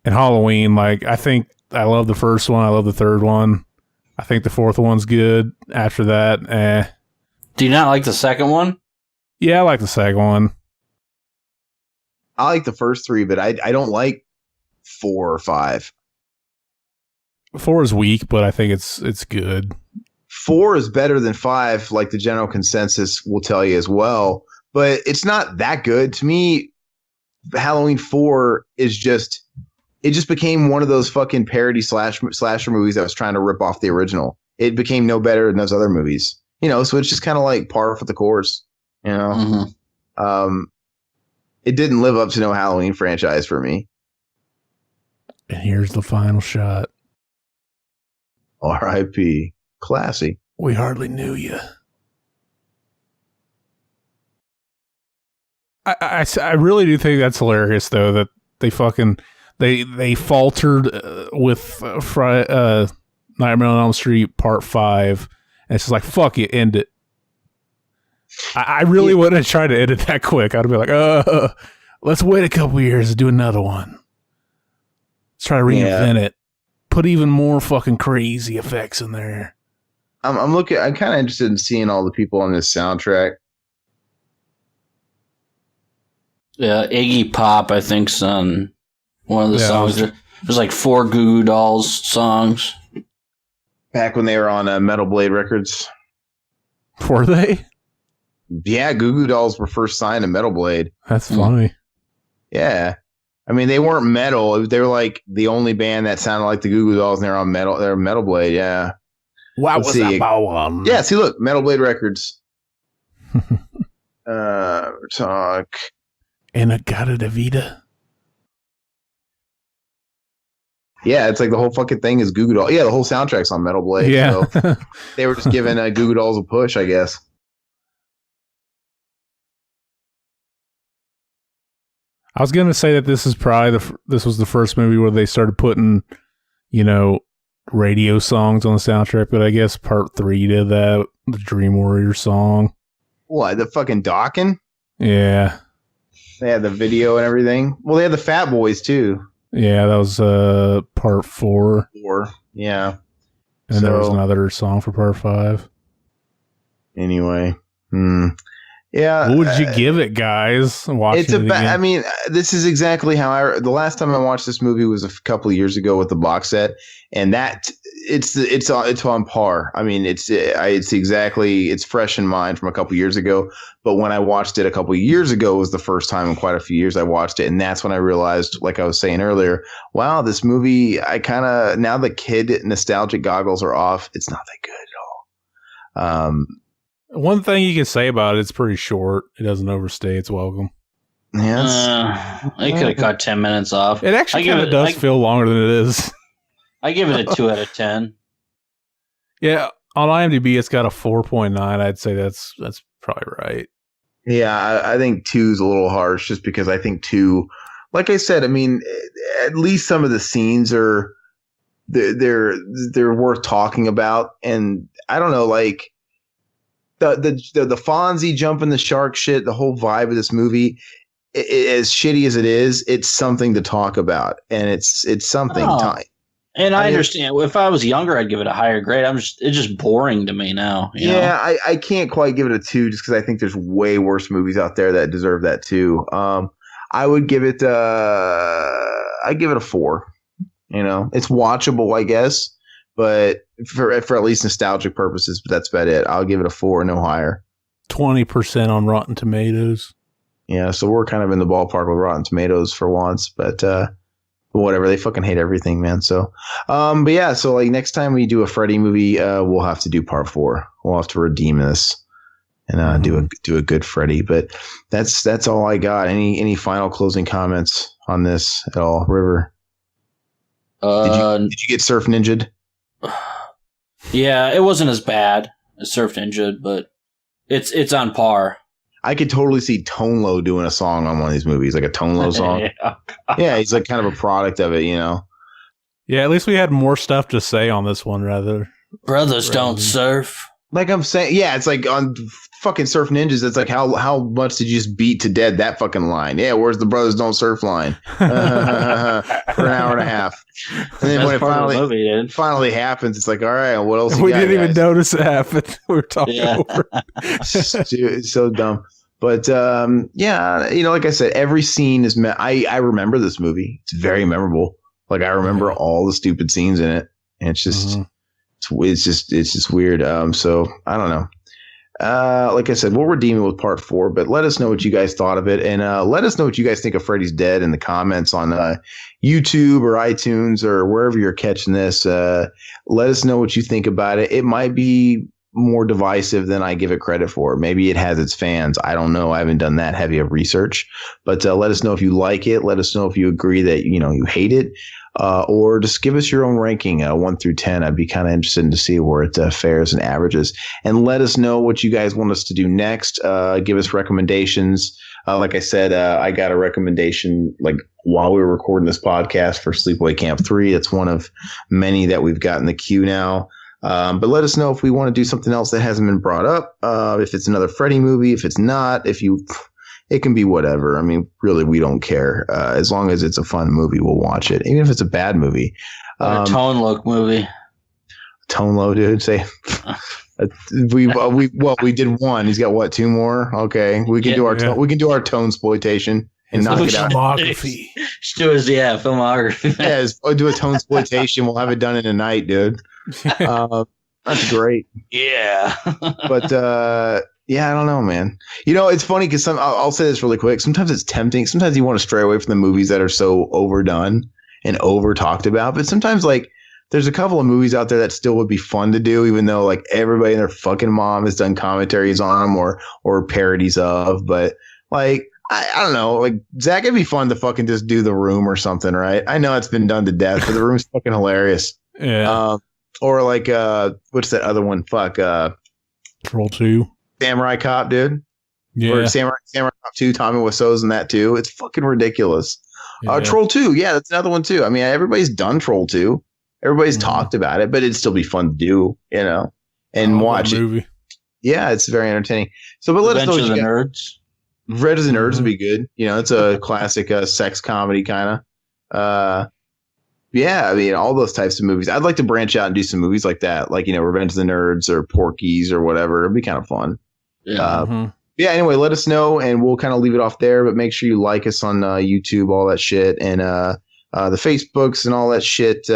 And Halloween, I think I love the first one. I love the third one. I think the fourth one's good. After that, Do you not like the second one? Yeah, I like the second one. I like the first three, but I don't like 4 or 5. 4 is weak, but I think it's good. 4 is better than 5, like the general consensus will tell you as well. But it's not that good. To me, Halloween 4 is just became one of those fucking parody slasher movies that was trying to rip off the original. It became no better than those other movies, so it's just kind of like par for the course, It didn't live up to no Halloween franchise for me. And here's the final shot. R.I.P. Classy. We hardly knew you. I really do think that's hilarious, though, that they fucking they faltered with Nightmare on Elm Street Part 5, and it's just like, fuck it, end it. I really wouldn't have tried to end it that quick. I'd be like, let's wait a couple years to do another one. Let's try to reinvent it. Put even more fucking crazy effects in there. I'm kind of interested in seeing all the people on this soundtrack. Yeah, Iggy Pop, I think's on one of the songs. There's like 4 Goo Goo Dolls songs. Back when they were on Metal Blade Records. Were they? Yeah, Goo Goo Dolls were first signed to Metal Blade. That's funny. Yeah. I mean, they weren't metal. They were like the only band that sounded like the Goo Goo Dolls, and they're on metal. They're Metal Blade, yeah. Wow, was that one? Yeah, see, look, Metal Blade Records. Talk. Inagata de Vida. Yeah, it's like the whole fucking thing is Goo Goo Dolls. Yeah, the whole soundtrack's on Metal Blade. Yeah. So they were just giving Goo Goo Dolls a push, I guess. I was gonna say that this is probably this was the first movie where they started putting, radio songs on the soundtrack, but I guess Part 3 did that, the Dream Warrior song. What, the fucking Dawkins? Yeah. They had the video and everything. Well, they had the Fat Boys too. Yeah, that was Part 4. Yeah. And there was another song for Part 5. Anyway. Yeah. What would you give it, guys? I mean, this is exactly how the last time I watched this movie was a couple of years ago with the box set, and it's on par. I mean, it's fresh in mind from a couple of years ago. But when I watched it a couple of years ago, it was the first time in quite a few years I watched it, and that's when I realized, like I was saying earlier, wow, this movie, now the kid nostalgic goggles are off. It's not that good at all. One thing you can say about it, it's pretty short. It doesn't overstay its welcome. Yes. They could have cut 10 minutes off. It actually kind of does feel longer than it is. I give it a 2 out of 10. Yeah, on IMDb, it's got a 4.9. I'd say that's probably right. Yeah, I think 2 is a little harsh just because I think 2, like I said, I mean, at least some of the scenes are they're worth talking about, and I don't know, like the Fonzie jumping the shark shit, the whole vibe of this movie, as shitty as it is, it's something to talk about, and it's something. And I understand. If I was younger, I'd give it a higher grade. It's just boring to me now. I can't quite give it a 2 just because I think there's way worse movies out there that deserve that too. I would give it. I'd give it a 4. It's watchable, I guess, but for at least nostalgic purposes. But that's about it. I'll give it a 4, no higher. 20% on Rotten Tomatoes. Yeah, so we're kind of in the ballpark with Rotten Tomatoes for once, but whatever. They fucking hate everything, man. So, but yeah, so like next time we do a Freddy movie, we'll have to do Part 4. We'll have to redeem this and do a good Freddy. But that's all I got. Any final closing comments on this at all, River? Did you get Surf Ninja'd? Yeah, it wasn't as bad as Surf Ninja, but it's on par. I could totally see Tone Low doing a song on one of these movies, like a Tone Low song. Yeah, he's like kind of a product of it, Yeah, at least we had more stuff to say on this one, rather. Brothers don't surf. Like I'm saying, yeah, it's like on fucking Surf Ninjas. It's like how much did you just beat to dead that fucking line? Yeah, where's the Brothers Don't Surf line for an hour and a half? And then when it finally happens, it's like, all right, what else? We didn't even notice it happened. We were talking over. It's so dumb. But yeah, like I said, every scene is. I remember this movie. It's very memorable. Like I remember all the stupid scenes in it, and it's just. It's just weird. So I don't know. like I said, we'll redeem it with part 4, but let us know what you guys thought of it. And let us know what you guys think of Freddy's Dead in the comments on YouTube or iTunes or wherever you're catching this. Let us know what you think about it. It might be more divisive than I give it credit for. Maybe it has its fans. I don't know. I haven't done that heavy of research, but let us know if you like it. Let us know if you agree that, you hate it, or just give us your own ranking, 1 through 10. I'd be kind of interested to see where it fares and averages, and let us know what you guys want us to do next. Give us recommendations. Like I said, I got a recommendation like while we were recording this podcast for Sleepaway Camp 3. It's one of many that we've got in the queue now. But let us know if we want to do something else that hasn't been brought up. If it's another Freddy movie, if it's not, it can be whatever. I mean, really, we don't care. As long as it's a fun movie, we'll watch it. Even if it's a bad movie. Or a Tone Loc movie. Tone Loc, dude. Say we did one. He's got what, 2 more? Okay, we can do our tone exploitation and knock it out. Filmography. Filmography. Yeah, do a tone exploitation. We'll have it done in a night, dude. That's great. Yeah. But yeah, I don't know, man. It's funny because I'll say this really quick. Sometimes it's tempting. Sometimes you want to stray away from the movies that are so overdone and over talked about. But sometimes, like, there's a couple of movies out there that still would be fun to do, even though like everybody and their fucking mom has done commentaries on them or parodies of. But like, I don't know, like, Zach, it'd be fun to fucking just do The Room or something, right? I know it's been done to death, but The Room's fucking hilarious. Yeah. Or like, what's that other one? Fuck, Troll 2. Samurai Cop, dude. Yeah. Or Samurai Cop 2. Tommy Wiseau's in that too. It's fucking ridiculous. Yeah. Troll 2, yeah, that's another one too. I mean, everybody's done Troll 2. Everybody's talked about it, but it'd still be fun to do, and watch it. Movie. Yeah, it's very entertaining. So, but let us know what you got. Nerds. Revenge of the Nerds would be good. It's a classic sex comedy kind of. Yeah, I mean, all those types of movies. I'd like to branch out and do some movies like that, like, Revenge of the Nerds or Porky's or whatever. It'd be kind of fun. Yeah. Yeah, anyway, let us know, and we'll kind of leave it off there, but make sure you like us on YouTube, all that shit, and the Facebooks and all that shit,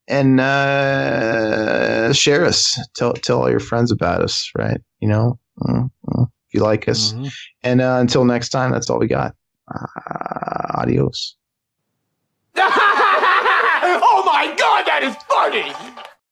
and share us. Tell all your friends about us, right? If you like us. Mm-hmm. And until next time, that's all we got. Adios. Oh my God, that is funny!